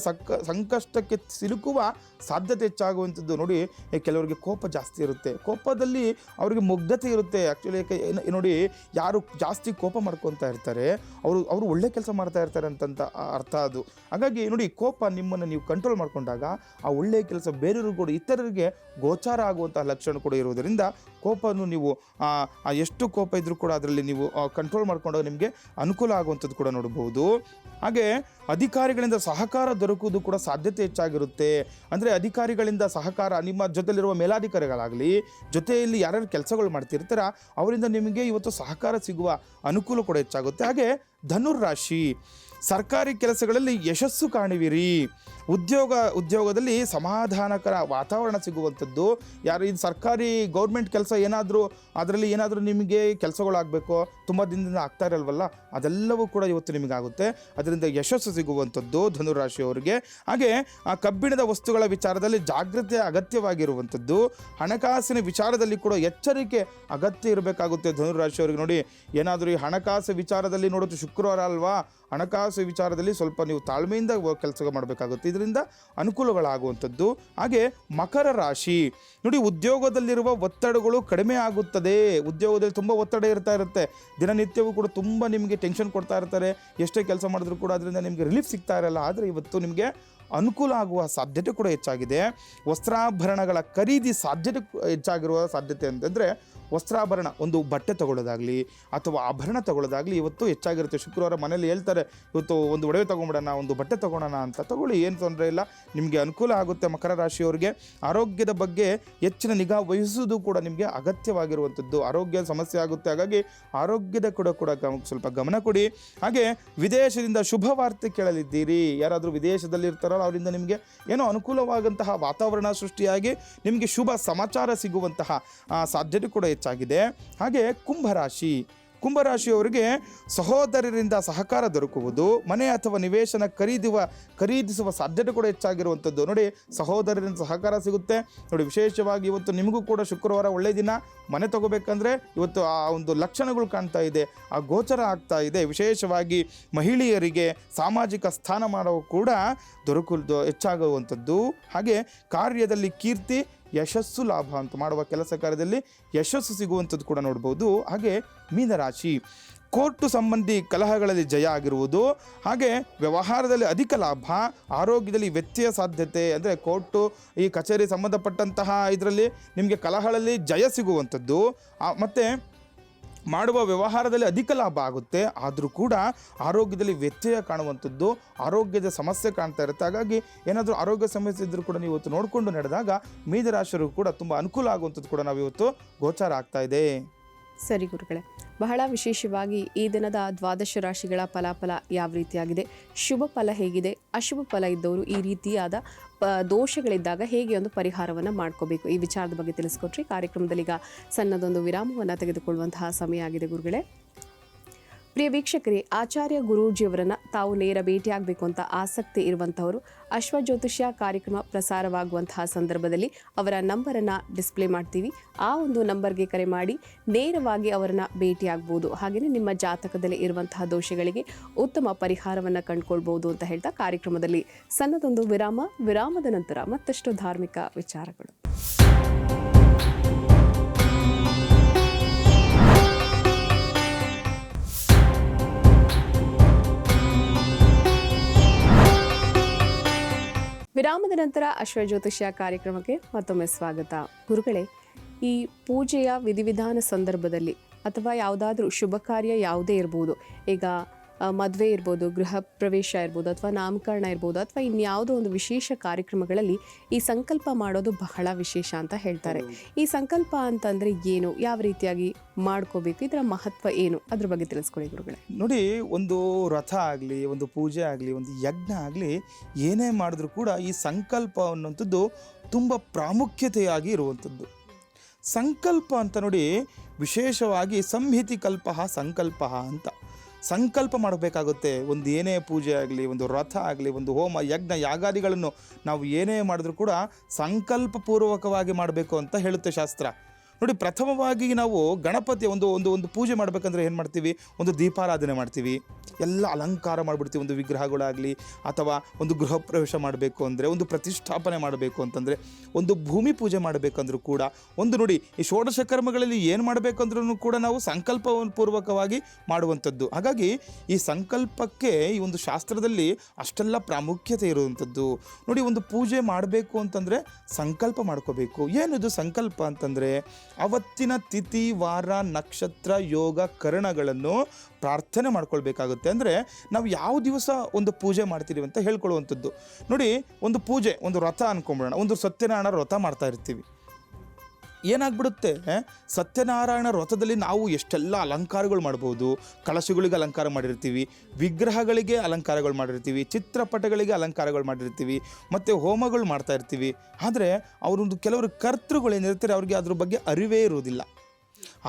ಸಂಕಷ್ಟಕ್ಕೆ ಸಿಲುಕುವ ಸಾಧ್ಯತೆ ಹೆಚ್ಚಾಗುವಂಥದ್ದು. ನೋಡಿ, ಕೆಲವರಿಗೆ ಕೋಪ ಜಾಸ್ತಿ ಇರುತ್ತೆ, ಕೋಪದಲ್ಲಿ ಅವರಿಗೆ ಮುಗ್ಧತೆ ಇರುತ್ತೆ. ಆ್ಯಕ್ಚುಲಿ ನೋಡಿ, ಯಾರು ಜಾಸ್ತಿ ಕೋಪ ಮಾಡ್ಕೊತಾ ಇರ್ತಾರೆ ಅವರು ಒಳ್ಳೆ ಕೆಲಸ ಮಾಡ್ತಾ ಇರ್ತಾರೆ ಅಂತಂತ ಅರ್ಥ ಅದು. ಹಾಗಾಗಿ ನೋಡಿ, ಕೋಪ ನಿಮ್ಮನ್ನು ನೀವು ಕಂಟ್ರೋಲ್ ಮಾಡಿಕೊಂಡಾಗ ಆ ಒಳ್ಳೆಯ ಕೆಲಸ ಬೇರೆಯವ್ರಿಗೂ ಕೂಡ, ಇತರರಿಗೆ ಗೋಚಾರ ಆಗುವಂತಹ ಲಕ್ಷಣ ಕೂಡ ಇರುವುದರಿಂದ ಕೋಪವನ್ನು ನೀವು ಎಷ್ಟು ಕೋಪ ಇದ್ರೂ ಕೂಡ ಅದರಲ್ಲಿ ನೀವು ಕಂಟ್ರೋಲ್ ಮಾಡ್ಕೊಂಡಾಗ ನಿಮಗೆ ಅನುಕೂಲ ಆಗುವಂಥದ್ದು ಕೂಡ ನೋಡಬಹುದು. ಹಾಗೆ ಅಧಿಕಾರಿಗಳಿಂದ ಸಹಕಾರ ದೊರಕುವುದು ಕೂಡ ಸಾಧ್ಯತೆ ಹೆಚ್ಚಾಗಿರುತ್ತೆ. ಅಂದರೆ ಅಧಿಕಾರಿಗಳಿಂದ ಸಹಕಾರ, ನಿಮ್ಮ ಜೊತೆಲಿರುವ ಮೇಲಾಧಿಕಾರಿಗಳಾಗಲಿ, ಜೊತೆಯಲ್ಲಿ ಯಾರ್ಯಾರು ಕೆಲಸಗಳು ಮಾಡ್ತಿರ್ತಾರ ಅವರಿಂದ ನಿಮಗೆ ಇವತ್ತು ಸಹಕಾರ ಸಿಗುವ ಅನುಕೂಲ ಕೂಡ ಹೆಚ್ಚಾಗುತ್ತೆ. ಹಾಗೆ ಧನುರ್ರಾಶಿ, ಸರ್ಕಾರಿ ಕೆಲಸಗಳಲ್ಲಿ ಯಶಸ್ಸು ಕಾಣುವಿರಿ. ಉದ್ಯೋಗದಲ್ಲಿ ಸಮಾಧಾನಕರ ವಾತಾವರಣ ಸಿಗುವಂಥದ್ದು. ಯಾರು ಇದು ಸರ್ಕಾರಿ ಗೌರ್ಮೆಂಟ್ ಕೆಲಸ ಅದರಲ್ಲಿ ಏನಾದರೂ ನಿಮಗೆ ಕೆಲಸಗಳಾಗಬೇಕು, ತುಂಬ ದಿನದಿಂದ ಆಗ್ತಾ ಇರಲ್ವಲ್ಲ, ಅದೆಲ್ಲವೂ ಕೂಡ ಇವತ್ತು ನಿಮಗಾಗುತ್ತೆ. ಅದರಿಂದ ಯಶಸ್ಸು ಸಿಗುವಂಥದ್ದು ಧನುರಾಶಿಯವರಿಗೆ. ಹಾಗೆ ಕಬ್ಬಿಣದ ವಸ್ತುಗಳ ವಿಚಾರದಲ್ಲಿ ಜಾಗೃತಿ ಅಗತ್ಯವಾಗಿರುವಂಥದ್ದು. ಹಣಕಾಸಿನ ವಿಚಾರದಲ್ಲಿ ಕೂಡ ಎಚ್ಚರಿಕೆ ಅಗತ್ಯ ಇರಬೇಕಾಗುತ್ತೆ ಧನುರಾಶಿಯವರಿಗೆ. ನೋಡಿ, ಏನಾದರೂ ಈ ಹಣಕಾಸು ವಿಚಾರದಲ್ಲಿ ನೋಡೋದು ಶುಕ್ರವಾರ ಅಲ್ವಾ, ಹಣಕಾಸು ವಿಚಾರದಲ್ಲಿ ಸ್ವಲ್ಪ ನೀವು ತಾಳ್ಮೆಯಿಂದ ಕೆಲಸ ಮಾಡಬೇಕಾಗುತ್ತೆ. ಇದರಿಂದ ಅನುಕೂಲಗಳಾಗುವಂಥದ್ದು. ಹಾಗೆ ಮಕರ ರಾಶಿ, ನೋಡಿ, ಉದ್ಯೋಗದಲ್ಲಿರುವ ಒತ್ತಡಗಳು ಕಡಿಮೆ ಆಗುತ್ತದೆ. ಉದ್ಯೋಗದಲ್ಲಿ ತುಂಬ ಒತ್ತಡ ಇರುತ್ತೆ, ದಿನನಿತ್ಯವೂ ಕೂಡ ತುಂಬ ನಿಮಗೆ ಟೆನ್ಷನ್ ಕೊಡ್ತಾ ಇರ್ತಾರೆ. ಎಷ್ಟೇ ಕೆಲಸ ಮಾಡಿದ್ರೂ ಕೂಡ ಅದರಿಂದ ನಿಮಗೆ ರಿಲೀಫ್ ಸಿಗ್ತಾ ಇರಲ್ಲ. ಆದರೆ ಇವತ್ತು ನಿಮಗೆ ಅನುಕೂಲ ಆಗುವ ಸಾಧ್ಯತೆ ಕೂಡ ಹೆಚ್ಚಾಗಿದೆ. ವಸ್ತ್ರಾಭರಣಗಳ ಖರೀದಿ ಸಾಧ್ಯತೆ ಹೆಚ್ಚಾಗಿರುವ ಸಾಧ್ಯತೆ ಅಂತಂದರೆ, ವಸ್ತ್ರಾಭರಣ, ಒಂದು ಬಟ್ಟೆ ತಗೊಳ್ಳೋದಾಗಲಿ ಅಥವಾ ಆಭರಣ ತಗೊಳ್ಳೋದಾಗಲಿ ಇವತ್ತು ಹೆಚ್ಚಾಗಿರುತ್ತೆ. ಶುಕ್ರವಾರ ಮನೇಲಿ ಹೇಳ್ತಾರೆ, ಇವತ್ತು ಒಂದು ಒಡವೆ ತೊಗೊಂಬಿಡೋಣ, ಒಂದು ಬಟ್ಟೆ ತೊಗೊಳೋಣ ಅಂತ. ತಗೊಳ್ಳಿ, ಏನು ತೊಂದರೆ ಇಲ್ಲ, ನಿಮಗೆ ಅನುಕೂಲ ಆಗುತ್ತೆ. ಮಕರ ರಾಶಿಯವರಿಗೆ ಆರೋಗ್ಯದ ಬಗ್ಗೆ ಹೆಚ್ಚಿನ ನಿಗಾ ವಹಿಸುವುದು ಕೂಡ ನಿಮಗೆ ಅಗತ್ಯವಾಗಿರುವಂಥದ್ದು. ಆರೋಗ್ಯ ಸಮಸ್ಯೆ ಆಗುತ್ತೆ, ಹಾಗಾಗಿ ಆರೋಗ್ಯದ ಕೂಡ ಸ್ವಲ್ಪ ಗಮನ ಕೊಡಿ. ಹಾಗೆ ವಿದೇಶದಿಂದ ಶುಭ ವಾರ್ತೆ ಕೇಳಲಿದ್ದೀರಿ. ಯಾರಾದರೂ ವಿದೇಶದಲ್ಲಿ ಇರ್ತಾರಲ್ಲ ಅವರಿಂದ ನಿಮಗೆ ಏನೋ ಅನುಕೂಲವಾದಂತಹ ವಾತಾವರಣ ಸೃಷ್ಟಿಯಾಗಿ ನಿಮಗೆ ಶುಭ ಸಮಾಚಾರ ಸಿಗುವಂತಹ ಸಾಧ್ಯತೆ ಕೂಡ ಹೆಚ್ಚಾಗಿದೆ. ಹಾಗೆ ಕುಂಭರಾಶಿಯವರಿಗೆ ಸಹೋದರರಿಂದ ಸಹಕಾರ ದೊರಕುವುದು. ಮನೆ ಅಥವಾ ನಿವೇಶನ ಖರೀದಿಸುವ ಸಾಧ್ಯತೆ ಕೂಡ ಹೆಚ್ಚಾಗಿರುವಂಥದ್ದು. ನೋಡಿ, ಸಹೋದರರಿಂದ ಸಹಕಾರ ಸಿಗುತ್ತೆ. ನೋಡಿ, ವಿಶೇಷವಾಗಿ ಇವತ್ತು ನಿಮಗೂ ಕೂಡ ಶುಕ್ರವಾರ ಒಳ್ಳೆಯ ದಿನ. ಮನೆ ತಗೋಬೇಕಂದ್ರೆ ಇವತ್ತು ಆ ಒಂದು ಲಕ್ಷಣಗಳು ಕಾಣ್ತಾ ಇದೆ, ಆ ಗೋಚರ ಆಗ್ತಾ ಇದೆ. ವಿಶೇಷವಾಗಿ ಮಹಿಳೆಯರಿಗೆ ಸಾಮಾಜಿಕ ಸ್ಥಾನಮಾನ ಕೂಡ ದೊರಕುವುದು ಹೆಚ್ಚಾಗುವಂಥದ್ದು. ಹಾಗೆ ಕಾರ್ಯದಲ್ಲಿ ಕೀರ್ತಿ, ಯಶಸ್ಸು, ಲಾಭ ಅಂತ ಮಾಡುವ ಕೆಲಸ ಕಾರ್ಯದಲ್ಲಿ ಯಶಸ್ಸು ಸಿಗುವಂಥದ್ದು ಕೂಡ ನೋಡ್ಬೋದು. ಹಾಗೆ ಮೀನರಾಶಿ, ಕೋರ್ಟು ಸಂಬಂಧಿ ಕಲಹಗಳಲ್ಲಿ ಜಯ ಆಗಿರುವುದು. ಹಾಗೆ ವ್ಯವಹಾರದಲ್ಲಿ ಅಧಿಕ ಲಾಭ, ಆರೋಗ್ಯದಲ್ಲಿ ವ್ಯತ್ಯಯ ಸಾಧ್ಯತೆ. ಅಂದರೆ ಕೋರ್ಟು, ಈ ಕಚೇರಿ ಸಂಬಂಧಪಟ್ಟಂತಹ ಇದರಲ್ಲಿ ನಿಮಗೆ ಕಲಹಗಳಲ್ಲಿ ಜಯ ಸಿಗುವಂಥದ್ದು. ಮತ್ತು ಮಾಡುವ ವ್ಯವಹಾರದಲ್ಲಿ ಅಧಿಕ ಲಾಭ ಆಗುತ್ತೆ, ಆದರೂ ಕೂಡ ಆರೋಗ್ಯದಲ್ಲಿ ವ್ಯತ್ಯಯ ಕಾಣುವಂಥದ್ದು, ಆರೋಗ್ಯದ ಸಮಸ್ಯೆ ಕಾಣ್ತಾ ಇರುತ್ತೆ. ಹಾಗಾಗಿ ಏನಾದರೂ ಆರೋಗ್ಯ ಸಮಸ್ಯೆ ಇದ್ದರೂ ಕೂಡ ನೀವು ಇವತ್ತು ನೋಡಿಕೊಂಡು ನಡೆದಾಗ ಮೀನರಾಶಿಯವರು ಕೂಡ ತುಂಬ ಅನುಕೂಲ ಆಗುವಂಥದ್ದು ಕೂಡ ನಾವು ಇವತ್ತು ಗೋಚಾರ ಆಗ್ತಾ ಇದೆ. ಸರಿ ಗುರುಗಳೇ, ಬಹಳ ವಿಶೇಷವಾಗಿ ಈ ದಿನದ ದ್ವಾದಶ ರಾಶಿಗಳ ಫಲಾಫಲ ಯಾವ ರೀತಿಯಾಗಿದೆ, ಶುಭ ಫಲ ಹೇಗಿದೆ, ಅಶುಭ ಫಲ ಇದ್ದವರು ಈ ರೀತಿಯಾದ ದೋಷಗಳಿದ್ದಾಗ ಹೇಗೆ ಒಂದು ಪರಿಹಾರವನ್ನು ಮಾಡ್ಕೋಬೇಕು, ಈ ವಿಚಾರದ ಬಗ್ಗೆ ತಿಳಿಸ್ಕೊಟ್ರಿ. ಕಾರ್ಯಕ್ರಮದಲ್ಲಿ ಈಗ ಸಣ್ಣದೊಂದು ವಿರಾಮವನ್ನು ತೆಗೆದುಕೊಳ್ಳುವಂತಹ ಸಮಯ ಆಗಿದೆ ಗುರುಗಳೇ. ಪ್ರಿಯ ವೀಕ್ಷಕರೇ, ಆಚಾರ್ಯ ಗುರೂಜಿಯವರನ್ನು ತಾವು ನೇರ ಭೇಟಿಯಾಗಬೇಕು ಅಂತ ಆಸಕ್ತಿ ಇರುವಂಥವರು ಅಶ್ವಜ್ಯೋತಿಷ್ಯ ಕಾರ್ಯಕ್ರಮ ಪ್ರಸಾರವಾಗುವಂತಹ ಸಂದರ್ಭದಲ್ಲಿ ಅವರ ನಂಬರನ್ನು ಡಿಸ್ಪ್ಲೇ ಮಾಡ್ತೀವಿ. ಆ ಒಂದು ನಂಬರ್ಗೆ ಕರೆ ಮಾಡಿ ನೇರವಾಗಿ ಅವರನ್ನು ಭೇಟಿಯಾಗ್ಬೋದು. ಹಾಗೆಯೇ ನಿಮ್ಮ ಜಾತಕದಲ್ಲಿ ಇರುವಂತಹ ದೋಷಗಳಿಗೆ ಉತ್ತಮ ಪರಿಹಾರವನ್ನು ಕಂಡುಕೊಳ್ಬೋದು ಅಂತ ಹೇಳ್ತಾ ಕಾರ್ಯಕ್ರಮದಲ್ಲಿ ಸಣ್ಣದೊಂದು ವಿರಾಮದ ನಂತರ ಮತ್ತಷ್ಟು ಧಾರ್ಮಿಕ ವಿಚಾರಗಳು. ವಿರಾಮದ ನಂತರ ಅಶ್ವಜ್ಯೋತಿಷ್ಯ ಕಾರ್ಯಕ್ರಮಕ್ಕೆ ಮತ್ತೊಮ್ಮೆ ಸ್ವಾಗತ. ಗುರುಗಳೇ, ಈ ಪೂಜೆಯ ವಿಧಿವಿಧಾನ ಸಂದರ್ಭದಲ್ಲಿ ಅಥವಾ ಯಾವುದಾದ್ರೂ ಶುಭ ಕಾರ್ಯ ಯಾವುದೇ ಇರ್ಬೋದು, ಈಗ ಮದುವೆ ಇರ್ಬೋದು, ಗೃಹ ಪ್ರವೇಶ ಇರ್ಬೋದು, ಅಥವಾ ನಾಮಕರಣ ಇರ್ಬೋದು, ಅಥವಾ ಇನ್ಯಾವುದೋ ಒಂದು ವಿಶೇಷ ಕಾರ್ಯಕ್ರಮಗಳಲ್ಲಿ ಈ ಸಂಕಲ್ಪ ಮಾಡೋದು ಬಹಳ ವಿಶೇಷ ಅಂತ ಹೇಳ್ತಾರೆ. ಈ ಸಂಕಲ್ಪ ಅಂತಂದರೆ ಏನು, ಯಾವ ರೀತಿಯಾಗಿ ಮಾಡ್ಕೋಬೇಕು, ಇದರ ಮಹತ್ವ ಏನು, ಅದ್ರ ಬಗ್ಗೆ ತಿಳಿಸ್ಕೊಡಿ ಗುರುಗಳೇ. ನೋಡಿ, ಒಂದು ರಥ ಆಗಲಿ, ಒಂದು ಪೂಜೆ ಆಗಲಿ, ಒಂದು ಯಜ್ಞ ಆಗಲಿ, ಏನೇ ಮಾಡಿದ್ರೂ ಕೂಡ ಈ ಸಂಕಲ್ಪ ಅನ್ನುವಂಥದ್ದು ತುಂಬ ಪ್ರಾಮುಖ್ಯತೆಯಾಗಿ ಇರುವಂಥದ್ದು. ಸಂಕಲ್ಪ ಅಂತ ನೋಡಿ, ವಿಶೇಷವಾಗಿ ಸಂಹಿತಿ ಕಲ್ಪ ಸಂಕಲ್ಪ ಅಂತ ಸಂಕಲ್ಪ ಮಾಡಬೇಕಾಗುತ್ತೆ. ಒಂದು ಏನೇ ಪೂಜೆ ಆಗಲಿ, ಒಂದು ರಥ ಆಗಲಿ, ಒಂದು ಹೋಮ ಯಜ್ಞ ಯಾಗಾದಿಗಳನ್ನು ನಾವು ಏನೇ ಮಾಡಿದ್ರೂ ಕೂಡ ಸಂಕಲ್ಪಪೂರ್ವಕವಾಗಿ ಮಾಡಬೇಕು ಅಂತ ಹೇಳುತ್ತೆ ಶಾಸ್ತ್ರ. ನೋಡಿ, ಪ್ರಥಮವಾಗಿ ನಾವು ಗಣಪತಿಯ ಒಂದು ಒಂದು ಒಂದು ಪೂಜೆ ಮಾಡಬೇಕಂದ್ರೆ ಏನು ಮಾಡ್ತೀವಿ, ಒಂದು ದೀಪಾರಾಧನೆ ಮಾಡ್ತೀವಿ, ಎಲ್ಲ ಅಲಂಕಾರ ಮಾಡಿಬಿಡ್ತೀವಿ. ಒಂದು ವಿಗ್ರಹಗಳಾಗಲಿ ಅಥವಾ ಒಂದು ಗೃಹ ಪ್ರವೇಶ ಮಾಡಬೇಕು ಅಂದರೆ, ಒಂದು ಪ್ರತಿಷ್ಠಾಪನೆ ಮಾಡಬೇಕು ಅಂತಂದರೆ, ಒಂದು ಭೂಮಿ ಪೂಜೆ ಮಾಡಬೇಕಂದ್ರೂ ಕೂಡ, ಒಂದು ನೋಡಿ ಈ ಷೋಡಶ ಕರ್ಮಗಳಲ್ಲಿ ಏನು ಮಾಡಬೇಕಂದ್ರೂ ಕೂಡ ನಾವು ಸಂಕಲ್ಪಪೂರ್ವಕವಾಗಿ ಮಾಡುವಂಥದ್ದು. ಹಾಗಾಗಿ ಈ ಸಂಕಲ್ಪಕ್ಕೆ ಈ ಒಂದು ಶಾಸ್ತ್ರದಲ್ಲಿ ಅಷ್ಟೆಲ್ಲ ಪ್ರಾಮುಖ್ಯತೆ ಇರುವಂಥದ್ದು. ನೋಡಿ, ಒಂದು ಪೂಜೆ ಮಾಡಬೇಕು ಅಂತಂದರೆ ಸಂಕಲ್ಪ ಮಾಡ್ಕೋಬೇಕು. ಏನಿದು ಸಂಕಲ್ಪ ಅಂತಂದರೆ, ಅವತ್ತಿನ ತಿಥಿ, ವಾರ, ನಕ್ಷತ್ರ, ಯೋಗ, ಕರಣಗಳನ್ನು ಪ್ರಾರ್ಥನೆ ಮಾಡ್ಕೊಳ್ಬೇಕಾಗುತ್ತೆ. ಅಂದರೆ ನಾವು ಯಾವ ದಿವಸ ಒಂದು ಪೂಜೆ ಮಾಡ್ತೀವಿ ಅಂತ ಹೇಳ್ಕೊಳ್ಳುವಂಥದ್ದು. ನೋಡಿ, ಒಂದು ಪೂಜೆ, ಒಂದು ವ್ರತ ಅನ್ಕೊಂಬಿಡೋಣ, ಒಂದು ಸತ್ಯನಾರಾಯಣ ವ್ರತ ಮಾಡ್ತಾ ಇರ್ತೀವಿ. ಏನಾಗ್ಬಿಡುತ್ತೆ, ಸತ್ಯನಾರಾಯಣ ವ್ರತದಲ್ಲಿ ನಾವು ಎಷ್ಟೆಲ್ಲ ಅಲಂಕಾರಗಳು ಮಾಡ್ಬೋದು. ಕಳಶಗಳಿಗೆ ಅಲಂಕಾರ ಮಾಡಿರ್ತೀವಿ, ವಿಗ್ರಹಗಳಿಗೆ ಅಲಂಕಾರಗಳು ಮಾಡಿರ್ತೀವಿ, ಚಿತ್ರಪಟಗಳಿಗೆ ಅಲಂಕಾರಗಳು ಮಾಡಿರ್ತೀವಿ, ಮತ್ತು ಹೋಮಗಳು ಮಾಡ್ತಾ ಇರ್ತೀವಿ. ಆದರೆ ಅವರೊಂದು ಕೆಲವರು ಕರ್ತೃಗಳು ಏನಿರ್ತಾರೆ ಅವ್ರಿಗೆ ಅದ್ರ ಬಗ್ಗೆ ಅರಿವೇ ಇರುವುದಿಲ್ಲ.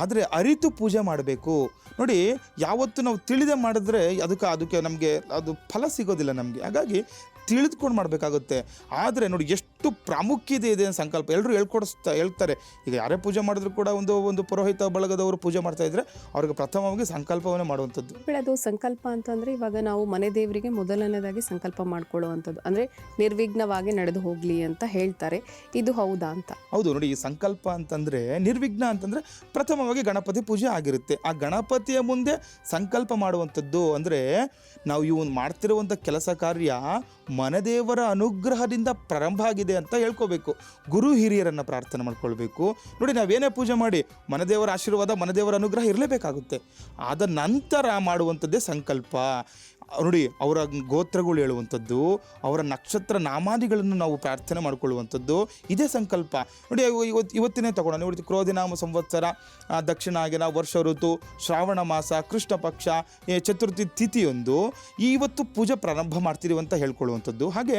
ಆದರೆ ಅರಿತು ಪೂಜೆ ಮಾಡಬೇಕು. ನೋಡಿ, ಯಾವತ್ತು ನಾವು ತಿಳಿದೇ ಮಾಡಿದ್ರೆ ಅದಕ್ಕೆ ನಮಗೆ ಅದು ಫಲ ಸಿಗೋದಿಲ್ಲ ನಮಗೆ. ಹಾಗಾಗಿ ತಿಳಿದುಕೊಂಡು ಮಾಡಬೇಕಾಗುತ್ತೆ. ಆದರೆ ನೋಡಿ, ಎಷ್ಟು ಪ್ರಾಮುಖ್ಯತೆ ಇದೆ ಸಂಕಲ್ಪ. ಎಲ್ಲರೂ ಹೇಳ್ತಾರೆ. ಈಗ ಯಾರೇ ಪೂಜೆ ಮಾಡಿದ್ರು ಕೂಡ ಒಂದು ಪುರೋಹಿತ ಬಳಗದವರು ಪೂಜೆ ಮಾಡ್ತಾ ಇದ್ರೆ ಅವ್ರಿಗೆ ಪ್ರಥಮವಾಗಿ ಸಂಕಲ್ಪವನ್ನೇ ಮಾಡುವಂಥದ್ದು. ಅದು ಸಂಕಲ್ಪ ಅಂತಂದರೆ ಇವಾಗ ನಾವು ಮನೆ ದೇವರಿಗೆ ಮೊದಲನೇದಾಗಿ ಸಂಕಲ್ಪ ಮಾಡ್ಕೊಳ್ಳುವಂಥದ್ದು, ಅಂದರೆ ನಿರ್ವಿಘ್ನವಾಗಿ ನಡೆದು ಹೋಗಲಿ ಅಂತ ಹೇಳ್ತಾರೆ. ಇದು ಹೌದಾ ಅಂತ? ಹೌದು. ನೋಡಿ, ಈ ಸಂಕಲ್ಪ ಅಂತಂದರೆ, ನಿರ್ವಿಘ್ನ ಅಂತಂದರೆ ಪ್ರಥಮವಾಗಿ ಗಣಪತಿ ಪೂಜೆ ಆಗಿರುತ್ತೆ. ಆ ಗಣಪತಿಯ ಮುಂದೆ ಸಂಕಲ್ಪ ಮಾಡುವಂಥದ್ದು. ಅಂದರೆ ನಾವು ಇವನು ಮಾಡ್ತಿರುವಂಥ ಕೆಲಸ ಕಾರ್ಯ ಮನೆದೇವರ ಅನುಗ್ರಹದಿಂದ ಪ್ರಾರಂಭ ಆಗಿದೆ ಅಂತ ಹೇಳ್ಕೋಬೇಕು. ಗುರು ಹಿರಿಯರನ್ನು ಪ್ರಾರ್ಥನೆ ಮಾಡ್ಕೊಳ್ಬೇಕು. ನೋಡಿ, ನಾವೇನೇ ಪೂಜೆ ಮಾಡಿ ಮನೆದೇವರ ಆಶೀರ್ವಾದ, ಮನೆದೇವರ ಅನುಗ್ರಹ ಇರಲೇಬೇಕಾಗುತ್ತೆ. ಆದ ನಂತರ ಮಾಡುವಂಥದ್ದೇ ಸಂಕಲ್ಪ. ನೋಡಿ, ಅವರ ಗೋತ್ರಗಳು ಹೇಳುವಂಥದ್ದು, ಅವರ ನಕ್ಷತ್ರ ನಾಮಾದಿಗಳನ್ನು ನಾವು ಪ್ರಾರ್ಥನೆ ಮಾಡಿಕೊಳ್ಳುವಂಥದ್ದು, ಇದೇ ಸಂಕಲ್ಪ. ನೋಡಿ, ಇವತ್ತಿನೇ ತಗೊಳ್ಳೋಣ. ನೋಡಿ, ಕ್ರೋಧಿನಾಮ ಸಂವತ್ಸರ, ದಕ್ಷಿಣಾಯನ, ವರ್ಷ ಋತು, ಶ್ರಾವಣ ಮಾಸ, ಕೃಷ್ಣ ಪಕ್ಷ, ಚತುರ್ಥಿ ತಿಥಿಯೊಂದು ಇವತ್ತು ಪೂಜೆ ಪ್ರಾರಂಭ ಮಾಡ್ತೀವಿ ಅಂತ ಹೇಳ್ಕೊಳ್ಳುವಂಥದ್ದು. ಹಾಗೆ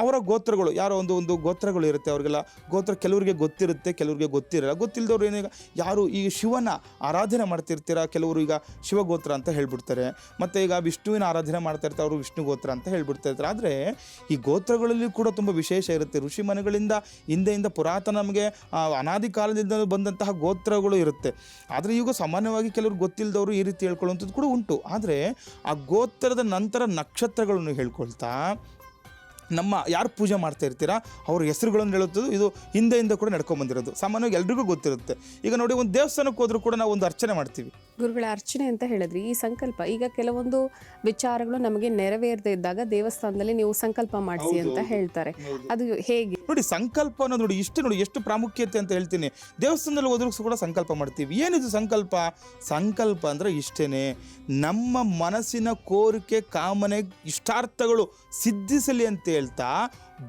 ಅವರ ಗೋತ್ರಗಳು, ಯಾರೋ ಒಂದು ಗೋತ್ರಗಳು ಇರುತ್ತೆ, ಅವ್ರಿಗೆಲ್ಲ ಗೋತ್ರ ಕೆಲವರಿಗೆ ಗೊತ್ತಿರುತ್ತೆ, ಕೆಲವರಿಗೆ ಗೊತ್ತಿರಲ್ಲ. ಗೊತ್ತಿಲ್ಲದವ್ರು ಏನೀಗ ಯಾರು ಈ ಶಿವನ ಆರಾಧನೆ ಮಾಡ್ತಿರ್ತೀರ, ಕೆಲವರು ಈಗ ಶಿವಗೋತ್ರ ಅಂತ ಹೇಳ್ಬಿಡ್ತಾರೆ. ಮತ್ತು ಈಗ ವಿಷ್ಣುವಿನ ಆರಾಧನೆ ಮಾಡ್ತಾ ಇರ್ತಾರೆ, ಅವರು ವಿಷ್ಣು ಗೋತ್ರ ಅಂತ ಹೇಳ್ಬಿಡ್ತಾ ಇರ್ತಾರೆ. ಆದರೆ ಈ ಗೋತ್ರಗಳಲ್ಲಿ ಕೂಡ ತುಂಬ ವಿಶೇಷ ಇರುತ್ತೆ. ಋಷಿ ಮನೆಗಳಿಂದ ಹಿಂದೆಯಿಂದ ಪುರಾತನ ನಮಗೆ ಅನಾದಿ ಕಾಲದಿಂದ ಬಂದಂತಹ ಗೋತ್ರಗಳು ಇರುತ್ತೆ. ಆದರೆ ಈಗ ಸಾಮಾನ್ಯವಾಗಿ ಕೆಲವರು ಗೊತ್ತಿಲ್ಲದವರು ಈ ರೀತಿ ಹೇಳ್ಕೊಳ್ಳುವಂಥದ್ದು ಕೂಡ ಉಂಟು. ಆದರೆ ಆ ಗೋತ್ರದ ನಂತರ ನಕ್ಷತ್ರಗಳನ್ನು ಹೇಳ್ಕೊಳ್ತಾ ನಮ್ಮ ಯಾರು ಪೂಜೆ ಮಾಡ್ತಾ ಇರ್ತೀರಾ ಅವ್ರ ಹೆಸರುಗಳನ್ನು ಹೇಳುತ್ತದೆ. ಇದು ಹಿಂದೆಯಿಂದ ಕೂಡ ನಡ್ಕೊಂಬಂದಿರೋದು, ಸಾಮಾನ್ಯವಾಗಿ ಎಲ್ರಿಗೂ ಗೊತ್ತಿರುತ್ತೆ. ಈಗ ನೋಡಿ, ಒಂದು ದೇವಸ್ಥಾನಕ್ಕೆ ಹೋದ್ರೂ ಕೂಡ ನಾವು ಒಂದು ಅರ್ಚನೆ ಮಾಡ್ತೀವಿ. ಗುರುಗಳ ಅರ್ಚನೆ ಅಂತ ಹೇಳಿದ್ರಿ, ಈ ಸಂಕಲ್ಪ ಈಗ ಕೆಲವೊಂದು ವಿಚಾರಗಳು ನಮಗೆ ನೆರವೇರದೇ ಇದ್ದಾಗ ದೇವಸ್ಥಾನದಲ್ಲಿ ನೀವು ಸಂಕಲ್ಪ ಮಾಡಿಸಿ ಅಂತ ಹೇಳ್ತಾರೆ, ಅದು ಹೇಗೆ? ನೋಡಿ, ಸಂಕಲ್ಪ ಅನ್ನೋದು ನೋಡಿ ಇಷ್ಟು ನೋಡಿ ಎಷ್ಟು ಪ್ರಾಮುಖ್ಯತೆ ಅಂತ ಹೇಳ್ತೀನಿ. ದೇವಸ್ಥಾನದಲ್ಲಿ ಹೋದ್ರೂ ಕೂಡ ಸಂಕಲ್ಪ ಮಾಡ್ತೀವಿ. ಏನಿದು ಸಂಕಲ್ಪ? ಸಂಕಲ್ಪ ಅಂದರೆ ಇಷ್ಟೇನೆ, ನಮ್ಮ ಮನಸ್ಸಿನ ಕೋರಿಕೆ, ಕಾಮನೆ, ಇಷ್ಟಾರ್ಥಗಳು ಸಿದ್ಧಿಸಲಿ ಅಂತ ಹೇಳ್ತಾ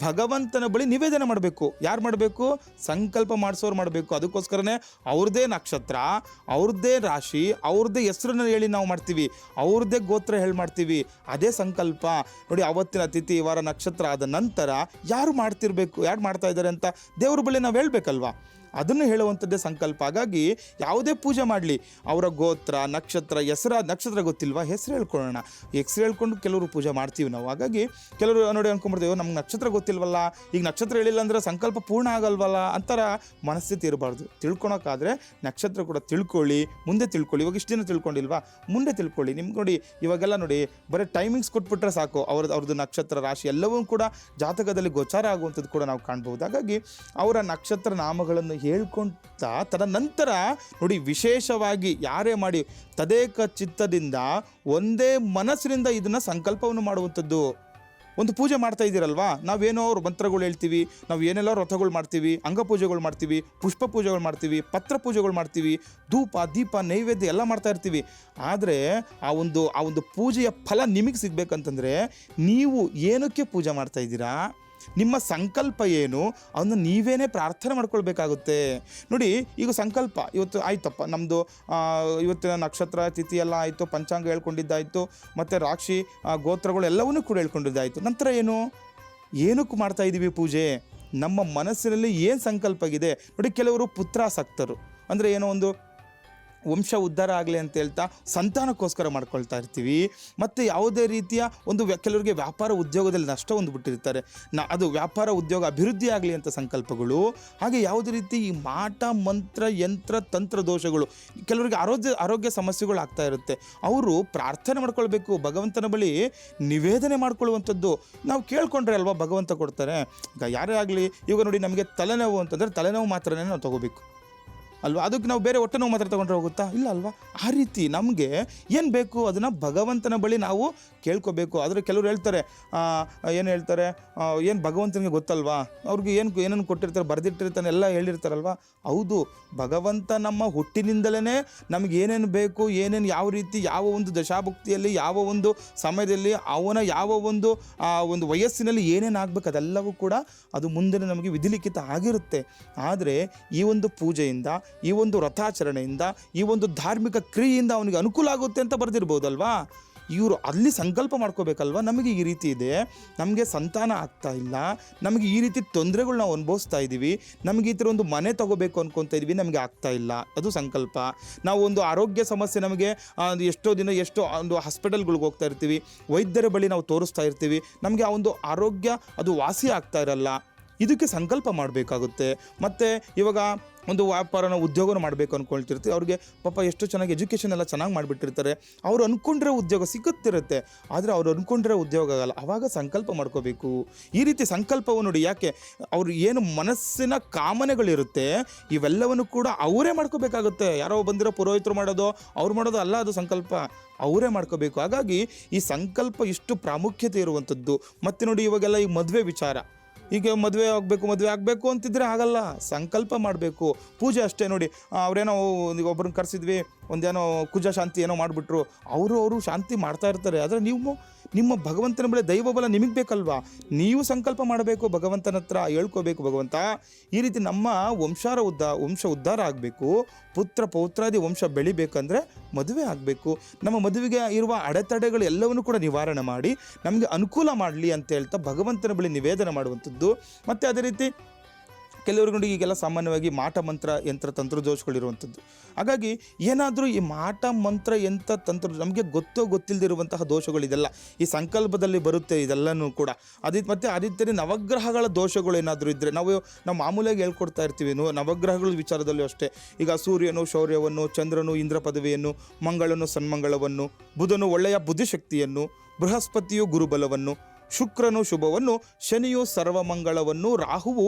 ಭಗವಂತನ ಬಳಿ ನಿವೇದನೆ ಮಾಡಬೇಕು. ಯಾರು ಮಾಡಬೇಕು? ಸಂಕಲ್ಪ ಮಾಡಿಸೋರು ಮಾಡಬೇಕು. ಅದಕ್ಕೋಸ್ಕರನೇ ಅವ್ರದ್ದೇ ನಕ್ಷತ್ರ, ಅವ್ರದ್ದೇ ರಾಶಿ, ಅವ್ರದ್ದೇ ಹೆಸರನ್ನು ಹೇಳಿ ನಾವು ಮಾಡ್ತೀವಿ, ಅವ್ರದ್ದೇ ಗೋತ್ರ ಹೇಳಿ ಮಾಡ್ತೀವಿ. ಅದೇ ಸಂಕಲ್ಪ. ನೋಡಿ, ಅವತ್ತಿನ ತಿಥಿ ವಾರ ನಕ್ಷತ್ರ ಆದ ನಂತರ ಯಾರು ಮಾಡ್ತಿರ್ಬೇಕು, ಯಾರು ಮಾಡ್ತಾ ಇದ್ದಾರೆ ಅಂತ ದೇವ್ರ ಬಳಿ ನಾವು ಹೇಳ್ಬೇಕಲ್ವಾ, ಅದನ್ನು ಹೇಳುವಂಥದ್ದೇ ಸಂಕಲ್ಪ. ಹಾಗಾಗಿ ಯಾವುದೇ ಪೂಜೆ ಮಾಡಲಿ, ಅವರ ಗೋತ್ರ, ನಕ್ಷತ್ರ, ನಕ್ಷತ್ರ ಗೊತ್ತಿಲ್ವಾ, ಹೆಸರು ಹೇಳ್ಕೊಳ್ಳೋಣ. ಹೆಸರು ಹೇಳ್ಕೊಂಡು ಕೆಲವರು ಪೂಜೆ ಮಾಡ್ತೀವಿ ನಾವು. ಹಾಗಾಗಿ ಕೆಲವರು ನೋಡಿ ಅನ್ಕೊಂಡ್ಬಿಡ್ತೀವಿ, ನಮ್ಗೆ ನಕ್ಷತ್ರ ಗೊತ್ತಿಲ್ವಲ್ಲ, ಈಗ ನಕ್ಷತ್ರ ಹೇಳಿಲ್ಲ ಅಂದರೆ ಸಂಕಲ್ಪ ಪೂರ್ಣ ಆಗಲ್ವಲ್ಲ ಅಂತರ ಮನಸ್ಥಿತಿ ಇರಬಾರ್ದು. ತಿಳ್ಕೊಳಕ್ಕಾದ್ರೆ ನಕ್ಷತ್ರ ಕೂಡ ತಿಳ್ಕೊಳ್ಳಿ, ಮುಂದೆ ತಿಳ್ಕೊಳ್ಳಿ. ಇವಾಗ ಇಷ್ಟು ದಿನ ತಿಳ್ಕೊಂಡಿಲ್ವಾ, ಮುಂದೆ ತಿಳ್ಕೊಳ್ಳಿ. ನಿಮ್ಗೆ ನೋಡಿ ಇವಾಗೆಲ್ಲ ನೋಡಿ ಬರೀ ಟೈಮಿಂಗ್ಸ್ ಕೊಟ್ಬಿಟ್ರೆ ಸಾಕು, ಅವ್ರದ್ದು ನಕ್ಷತ್ರ, ರಾಶಿ ಎಲ್ಲವೂ ಕೂಡ ಜಾತಕದಲ್ಲಿ ಗೋಚಾರ ಆಗುವಂಥದ್ದು ಕೂಡ ನಾವು ಕಾಣ್ಬೋದು. ಹಾಗಾಗಿ ಅವರ ನಕ್ಷತ್ರ ನಾಮಗಳನ್ನು ಹೇಳ್ಕೊಂತ ತದನಂತರ ನೋಡಿ, ವಿಶೇಷವಾಗಿ ಯಾರೇ ಮಾಡಿ ತದೇಕ ಚಿತ್ತದಿಂದ ಒಂದೇ ಮನಸ್ಸಿನಿಂದ ಇದನ್ನು ಸಂಕಲ್ಪವನ್ನು ಮಾಡುವಂಥದ್ದು. ಒಂದು ಪೂಜೆ ಮಾಡ್ತಾ ಇದ್ದೀರಲ್ವಾ, ನಾವೇನೋ ಅವ್ರ ಮಂತ್ರಗಳು ಹೇಳ್ತೀವಿ, ನಾವು ಏನೆಲ್ಲ ವ್ರತಗಳು ಮಾಡ್ತೀವಿ, ಅಂಗಪೂಜೆಗಳು ಮಾಡ್ತೀವಿ, ಪುಷ್ಪ ಪೂಜೆಗಳು ಮಾಡ್ತೀವಿ, ಪತ್ರ ಪೂಜೆಗಳು ಮಾಡ್ತೀವಿ, ಧೂಪ ದೀಪ ನೈವೇದ್ಯ ಎಲ್ಲ ಮಾಡ್ತಾ ಇರ್ತೀವಿ. ಆದರೆ ಆ ಒಂದು ಪೂಜೆಯ ಫಲ ನಿಮಗೆ ಸಿಗ್ಬೇಕಂತಂದರೆ ನೀವು ಏನಕ್ಕೆ ಪೂಜೆ ಮಾಡ್ತಾ ಇದ್ದೀರಾ, ನಿಮ್ಮ ಸಂಕಲ್ಪ ಏನು, ಅದನ್ನು ನೀವೇನೇ ಪ್ರಾರ್ಥನೆ ಮಾಡ್ಕೊಳ್ಬೇಕಾಗುತ್ತೆ. ನೋಡಿ, ಈಗ ಸಂಕಲ್ಪ ಇವತ್ತು ಆಯ್ತಪ್ಪ, ನಮ್ಮದು ಇವತ್ತಿನ ನಕ್ಷತ್ರ ತಿಥಿ ಎಲ್ಲ ಆಯಿತು, ಪಂಚಾಂಗ ಹೇಳ್ಕೊಂಡಿದ್ದಾಯಿತು, ಮತ್ತು ರಾಶಿ ಗೋತ್ರಗಳು ಎಲ್ಲವನ್ನೂ ಕೂಡ ಹೇಳ್ಕೊಂಡಿದ್ದಾಯಿತು. ನಂತರ ಏನಕ್ಕೆ ಮಾಡ್ತಾ ಇದ್ದೀವಿ ಪೂಜೆ? ನಮ್ಮ ಮನಸ್ಸಿನಲ್ಲಿ ಏನು ಸಂಕಲ್ಪ ಇದೆ ನೋಡಿ. ಕೆಲವರು ಪುತ್ರಾಸಕ್ತರು, ಅಂದರೆ ಏನೋ ಒಂದು ವಂಶ ಉದ್ಧಾರ ಆಗಲಿ ಅಂತ ಹೇಳ್ತಾ ಸಂತಾನಕ್ಕೋಸ್ಕರ ಮಾಡ್ಕೊಳ್ತಾ ಇರ್ತೀವಿ. ಮತ್ತು ಯಾವುದೇ ರೀತಿಯ ಕೆಲವರಿಗೆ ವ್ಯಾಪಾರ ಉದ್ಯೋಗದಲ್ಲಿ ನಷ್ಟ ಹೊಂದ್ಬಿಟ್ಟಿರ್ತಾರೆ, ಅದು ವ್ಯಾಪಾರ ಉದ್ಯೋಗ ಅಭಿವೃದ್ಧಿ ಆಗಲಿ ಅಂತ ಸಂಕಲ್ಪಗಳು. ಹಾಗೆ ಯಾವುದೇ ರೀತಿ ಈ ಮಾಟ ಮಂತ್ರ ಯಂತ್ರ ತಂತ್ರ ದೋಷಗಳು, ಕೆಲವರಿಗೆ ಆರೋಗ್ಯ ಸಮಸ್ಯೆಗಳು ಆಗ್ತಾ ಇರುತ್ತೆ. ಅವರು ಪ್ರಾರ್ಥನೆ ಮಾಡ್ಕೊಳ್ಬೇಕು, ಭಗವಂತನ ಬಳಿ ನಿವೇದನೆ ಮಾಡ್ಕೊಳ್ಳುವಂಥದ್ದು. ನಾವು ಕೇಳ್ಕೊಂಡ್ರೆ ಅಲ್ವಾ ಭಗವಂತ ಕೊಡ್ತಾರೆ. ಈಗ ಯಾರೇ ಆಗಲಿ, ಇವಾಗ ನೋಡಿ, ನಮಗೆ ತಲೆನೋವು ಅಂತಂದರೆ ತಲೆನೋವು ಮಾತ್ರನೇ ನಾವು ತಗೋಬೇಕು ಅಲ್ವಾ, ಅದಕ್ಕೆ ನಾವು ಬೇರೆ ಹೊಟ್ಟೆ ನೋವು ಮಾತ್ರ ತೊಗೊಂಡ್ರೆ ಹೋಗುತ್ತಾ? ಇಲ್ಲ ಅಲ್ವಾ. ಆ ರೀತಿ ನಮಗೆ ಏನು ಬೇಕು ಅದನ್ನು ಭಗವಂತನ ಬಳಿ ನಾವು ಕೇಳ್ಕೋಬೇಕು. ಆದರೆ ಕೆಲವರು ಹೇಳ್ತಾರೆ, ಏನು ಭಗವಂತನಿಗೆ ಗೊತ್ತಲ್ವಾ, ಅವ್ರಿಗೆ ಏನನ್ನು ಕೊಟ್ಟಿರ್ತಾರೆ, ಬರೆದಿಟ್ಟಿರ್ತಾನೆ, ಎಲ್ಲ ಹೇಳಿರ್ತಾರಲ್ವ. ಹೌದು, ಭಗವಂತ ನಮ್ಮ ಹುಟ್ಟಿನಿಂದಲೇ ನಮಗೆ ಏನೇನು ಬೇಕು, ಏನೇನು ಯಾವ ರೀತಿ ಯಾವ ಒಂದು ದಶಾಭುಕ್ತಿಯಲ್ಲಿ ಯಾವ ಒಂದು ಸಮಯದಲ್ಲಿ ಅವನ ಯಾವ ಒಂದು ವಯಸ್ಸಿನಲ್ಲಿ ಏನೇನು ಆಗಬೇಕು ಅದೆಲ್ಲವೂ ಕೂಡ ಅದು ಮುಂದೆ ನಮಗೆ ವಿಧಿಲಿಖಿತ ಆಗಿರುತ್ತೆ. ಆದರೆ ಈ ಒಂದು ಪೂಜೆಯಿಂದ, ಈ ಒಂದು ವ್ರತಾಚರಣೆಯಿಂದ, ಈ ಒಂದು ಧಾರ್ಮಿಕ ಕ್ರಿಯೆಯಿಂದ ಅವನಿಗೆ ಅನುಕೂಲ ಆಗುತ್ತೆ ಅಂತ ಬರೆದಿರ್ಬೋದಲ್ವಾ. ಇವರು ಅಲ್ಲಿ ಸಂಕಲ್ಪ ಮಾಡ್ಕೋಬೇಕಲ್ವ, ನಮಗೆ ಈ ರೀತಿ ಇದೆ, ನಮಗೆ ಸಂತಾನ ಆಗ್ತಾ ಇಲ್ಲ, ನಮಗೆ ಈ ರೀತಿ ತೊಂದರೆಗಳು ನಾವು ಅನುಭವಿಸ್ತಾ ಇದ್ದೀವಿ, ನಮಗೆ ಈ ಥರ ಒಂದು ಮನೆ ತೊಗೋಬೇಕು ಅನ್ಕೊತಾ ಇದ್ವಿ, ನಮಗೆ ಆಗ್ತಾ ಇಲ್ಲ, ಅದು ಸಂಕಲ್ಪ. ನಾವು ಒಂದು ಆರೋಗ್ಯ ಸಮಸ್ಯೆ, ನಮಗೆ ಎಷ್ಟೋ ಒಂದು ಹಾಸ್ಪಿಟಲ್ಗಳಿಗೆ ಹೋಗ್ತಾ ಇರ್ತೀವಿ, ವೈದ್ಯರ ಬಳಿ ನಾವು ತೋರಿಸ್ತಾ ಇರ್ತೀವಿ, ನಮಗೆ ಆ ಒಂದು ಆರೋಗ್ಯ ಅದು ವಾಸಿ ಆಗ್ತಾ ಇರಲ್ಲ, ಇದಕ್ಕೆ ಸಂಕಲ್ಪ ಮಾಡಬೇಕಾಗುತ್ತೆ. ಮತ್ತು ಇವಾಗ ಒಂದು ವ್ಯಾಪಾರನ ಉದ್ಯೋಗನ ಮಾಡಬೇಕು ಅಂದ್ಕೊಳ್ತಿರ್ತೀವಿ, ಅವ್ರಿಗೆ ಪಾಪ ಎಷ್ಟು ಚೆನ್ನಾಗಿ ಎಜುಕೇಷನ್ ಎಲ್ಲ ಚೆನ್ನಾಗಿ ಮಾಡಿಬಿಟ್ಟಿರ್ತಾರೆ, ಅವ್ರು ಅಂದ್ಕೊಂಡಿರೋ ಉದ್ಯೋಗ ಸಿಗುತ್ತಿರುತ್ತೆ, ಆದರೆ ಅವ್ರು ಅಂದ್ಕೊಂಡಿರೋ ಉದ್ಯೋಗ ಆಗಲ್ಲ. ಆವಾಗ ಸಂಕಲ್ಪ ಮಾಡ್ಕೋಬೇಕು. ಈ ರೀತಿ ಸಂಕಲ್ಪವನ್ನು ನೋಡಿ, ಯಾಕೆ ಅವ್ರು ಏನು ಮನಸ್ಸಿನ ಕಾಮನೆಗಳಿರುತ್ತೆ ಇವೆಲ್ಲವನ್ನು ಕೂಡ ಅವರೇ ಮಾಡ್ಕೋಬೇಕಾಗುತ್ತೆ. ಯಾರೋ ಬಂದಿರೋ ಪುರೋಹಿತರು ಮಾಡೋದು, ಅವ್ರು ಮಾಡೋದು ಅಲ್ಲ, ಅದು ಸಂಕಲ್ಪ ಅವರೇ ಮಾಡ್ಕೋಬೇಕು. ಹಾಗಾಗಿ ಈ ಸಂಕಲ್ಪ ಇಷ್ಟು ಪ್ರಾಮುಖ್ಯತೆ ಇರುವಂಥದ್ದು. ಮತ್ತು ನೋಡಿ, ಇವಾಗೆಲ್ಲ ಈ ಮದುವೆ ವಿಚಾರ, ಈಗ ಮದುವೆ ಆಗಬೇಕು ಅಂತಿದ್ರೆ ಆಗಲ್ಲ, ಸಂಕಲ್ಪ ಮಾಡಬೇಕು. ಪೂಜೆ ಅಷ್ಟೇ ನೋಡಿ, ಅವರೇನೋ ಒಬ್ಬರನ್ನ ಕರೆಸಿದ್ವಿ, ಒಂದೇನೋ ಕುಜ ಶಾಂತಿ ಏನೋ ಮಾಡಿಬಿಟ್ರು, ಅವರು ಶಾಂತಿ ಮಾಡ್ತಾ ಇರ್ತಾರೆ. ಆದರೆ ನೀವು ನಿಮ್ಮ ಭಗವಂತನ ಬಳಿ ದೈವ ಬಲ ನಿಮಗೆ ಬೇಕಲ್ವಾ, ನೀವು ಸಂಕಲ್ಪ ಮಾಡಬೇಕು, ಭಗವಂತನ ಹತ್ರ ಹೇಳ್ಕೋಬೇಕು, ಭಗವಂತ ಈ ರೀತಿ ನಮ್ಮ ವಂಶ ಉದ್ಧಾರ ಆಗಬೇಕು, ಪುತ್ರ ಪೌತ್ರಾದಿ ವಂಶ ಬೆಳಿಬೇಕಂದ್ರೆ ಮದುವೆ ಆಗಬೇಕು, ನಮ್ಮ ಮದುವೆಗೆ ಇರುವ ಅಡೆತಡೆಗಳು ಎಲ್ಲವನ್ನೂ ಕೂಡ ನಿವಾರಣೆ ಮಾಡಿ ನಮಗೆ ಅನುಕೂಲ ಮಾಡಲಿ ಅಂತ ಹೇಳ್ತಾ ಭಗವಂತನ ಬಳಿ ನಿವೇದನೆ ಮಾಡುವಂಥದ್ದು. ಮತ್ತು ಅದೇ ರೀತಿ ಕೆಲವ್ರಿಗೆ ಈಗೆಲ್ಲ ಸಾಮಾನ್ಯವಾಗಿ ಮಾಟ ಮಂತ್ರ ಯಂತ್ರ ತಂತ್ರದೋಷಗಳಿರುವಂಥದ್ದು. ಹಾಗಾಗಿ ಏನಾದರೂ ಈ ಮಾಟ ಮಂತ್ರ ಯಂತ್ರ ತಂತ್ರ ನಮಗೆ ಗೊತ್ತಿಲ್ಲದಿರುವಂತಹ ದೋಷಗಳಿದೆಲ್ಲ ಈ ಸಂಕಲ್ಪದಲ್ಲಿ ಬರುತ್ತೆ, ಇದೆಲ್ಲನೂ ಕೂಡ. ಮತ್ತು ಅದೇ ರೀತಿ ನವಗ್ರಹಗಳ ದೋಷಗಳು ಏನಾದರೂ ಇದ್ದರೆ ನಾವು ಮಾಮೂಲಿಯಾಗಿ ಹೇಳ್ಕೊಡ್ತಾ ಇರ್ತೀವಿ. ನವಗ್ರಹಗಳ ವಿಚಾರದಲ್ಲೂ ಅಷ್ಟೇ. ಈಗ ಸೂರ್ಯನು ಶೌರ್ಯವನ್ನು, ಚಂದ್ರನು ಇಂದ್ರ ಪದವಿಯನ್ನು, ಮಂಗಳನು ಸನ್ಮಂಗಳವನ್ನು, ಬುಧನು ಒಳ್ಳೆಯ ಬುದ್ಧಿಶಕ್ತಿಯನ್ನು, ಬೃಹಸ್ಪತಿಯು ಗುರುಬಲವನ್ನು, ಶುಕ್ರನು ಶುಭವನ್ನು, ಶನಿಯು ಸರ್ವಮಂಗಳವನ್ನು, ರಾಹುವು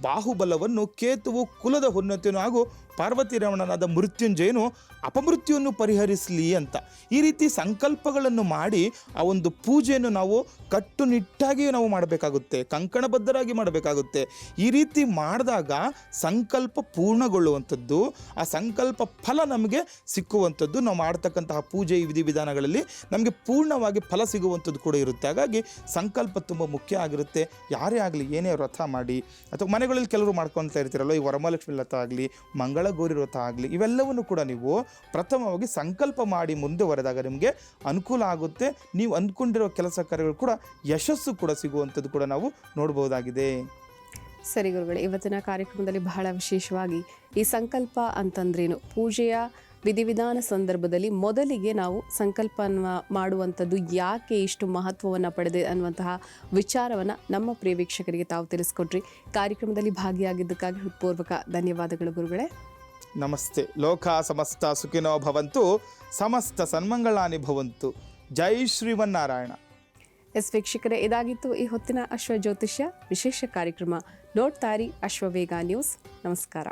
ಬಾಹುಬಲವನ್ನು, ಕೇತುವು ಕುಲದ ಉನ್ನತಿಯನ್ನು ಹಾಗೂ ಪಾರ್ವತಿ ರಮಣನಾದ ಮೃತ್ಯುಂಜಯನು ಅಪಮೃತ್ಯುವನ್ನು ಪರಿಹರಿಸಲಿ ಅಂತ ಈ ರೀತಿ ಸಂಕಲ್ಪಗಳನ್ನು ಮಾಡಿ ಆ ಒಂದು ಪೂಜೆಯನ್ನು ನಾವು ಕಟ್ಟುನಿಟ್ಟಾಗಿ ನಾವು ಮಾಡಬೇಕಾಗುತ್ತೆ, ಕಂಕಣಬದ್ಧರಾಗಿ ಮಾಡಬೇಕಾಗುತ್ತೆ. ಈ ರೀತಿ ಮಾಡಿದಾಗ ಸಂಕಲ್ಪ ಪೂರ್ಣಗೊಳ್ಳುವಂಥದ್ದು, ಆ ಸಂಕಲ್ಪ ಫಲ ನಮಗೆ ಸಿಕ್ಕುವಂಥದ್ದು, ನಾವು ಮಾಡ್ತಕ್ಕಂತಹ ಪೂಜೆ ವಿಧಿವಿಧಾನಗಳಲ್ಲಿ ನಮಗೆ ಪೂರ್ಣವಾಗಿ ಫಲ ಸಿಗುವಂಥದ್ದು ಕೂಡ ಇರುತ್ತೆ. ಹಾಗಾಗಿ ಸಂಕಲ್ಪ ತುಂಬ ಮುಖ್ಯ ಆಗಿರುತ್ತೆ. ಯಾರೇ ಆಗಲಿ ಏನೇ ವ್ರತ ಮಾಡಿ ಅಥವಾ ಮನೆಗಳಲ್ಲಿ ಕೆಲವರು ಮಾಡ್ಕೊಳ್ತಾ ಇರ್ತೀರಲ್ಲ, ಈ ವರಮಹಾಲಕ್ಷ್ಮಿ ವ್ರತ ಆಗಲಿ, ಮಂಗಳ ಗೌರಿ ವ್ರತ ಆಗಲಿ, ಇವೆಲ್ಲವನ್ನು ಕೂಡ ನೀವು ಪ್ರಥಮವಾಗಿ ಸಂಕಲ್ಪ ಮಾಡಿ ಮುಂದುವರೆದಾಗ ನಿಮಗೆ ಅನುಕೂಲ ಆಗುತ್ತೆ. ನೀವು ಅಂದ್ಕೊಂಡಿರೋ ಕೆಲಸ ಕಾರ್ಯಗಳು ಕೂಡ ಯಶಸ್ಸು ಕೂಡ ಸಿಗುವಂಥದ್ದು ಕೂಡ ನಾವು ನೋಡ್ಬೋದಾಗಿದೆ. ಸರಿ ಗುರುಗಳೇ, ಇವತ್ತಿನ ಕಾರ್ಯಕ್ರಮದಲ್ಲಿ ಬಹಳ ವಿಶೇಷವಾಗಿ ಈ ಸಂಕಲ್ಪ ಅಂತಂದ್ರೇನು, ಪೂಜೆಯ ವಿಧಿವಿಧಾನ ಸಂದರ್ಭದಲ್ಲಿ ಮೊದಲಿಗೆ ನಾವು ಸಂಕಲ್ಪ ಮಾಡುವಂಥದ್ದು ಯಾಕೆ ಇಷ್ಟು ಮಹತ್ವವನ್ನು ಪಡೆದಿದೆ ಅನ್ನುವಂತಹ ವಿಚಾರವನ್ನು ನಮ್ಮ ಪ್ರಿಯ ವೀಕ್ಷಕರಿಗೆ ತಾವು ತಿಳಿಸ್ಕೊಟ್ರಿ. ಕಾರ್ಯಕ್ರಮದಲ್ಲಿ ಭಾಗಿಯಾಗಿದ್ದಕ್ಕಾಗಿ ಹೃತ್ಪೂರ್ವಕ ಧನ್ಯವಾದಗಳು ಗುರುಗಳೇ. ನಮಸ್ತೆ. ಲೋಕ ಸಮಸ್ತ ಸುಖಿನೋ ಭವಂತು, ಸಮಸ್ತ ಸನ್ಮಂಗಳಾನಿ ಭವಂತು. ಜೈ ಶ್ರೀಮನ್ನಾರಾಯಣ. ವೀಕ್ಷಕರೇ, ಇದಾಗಿತ್ತು ಈ ಹೊತ್ತಿನ ಅಶ್ವ ಜ್ಯೋತಿಷ್ಯ ವಿಶೇಷ ಕಾರ್ಯಕ್ರಮ. ನೋಡ್ತಾರಿ ಅಶ್ವವೇಗ ನ್ಯೂಸ್. ನಮಸ್ಕಾರ.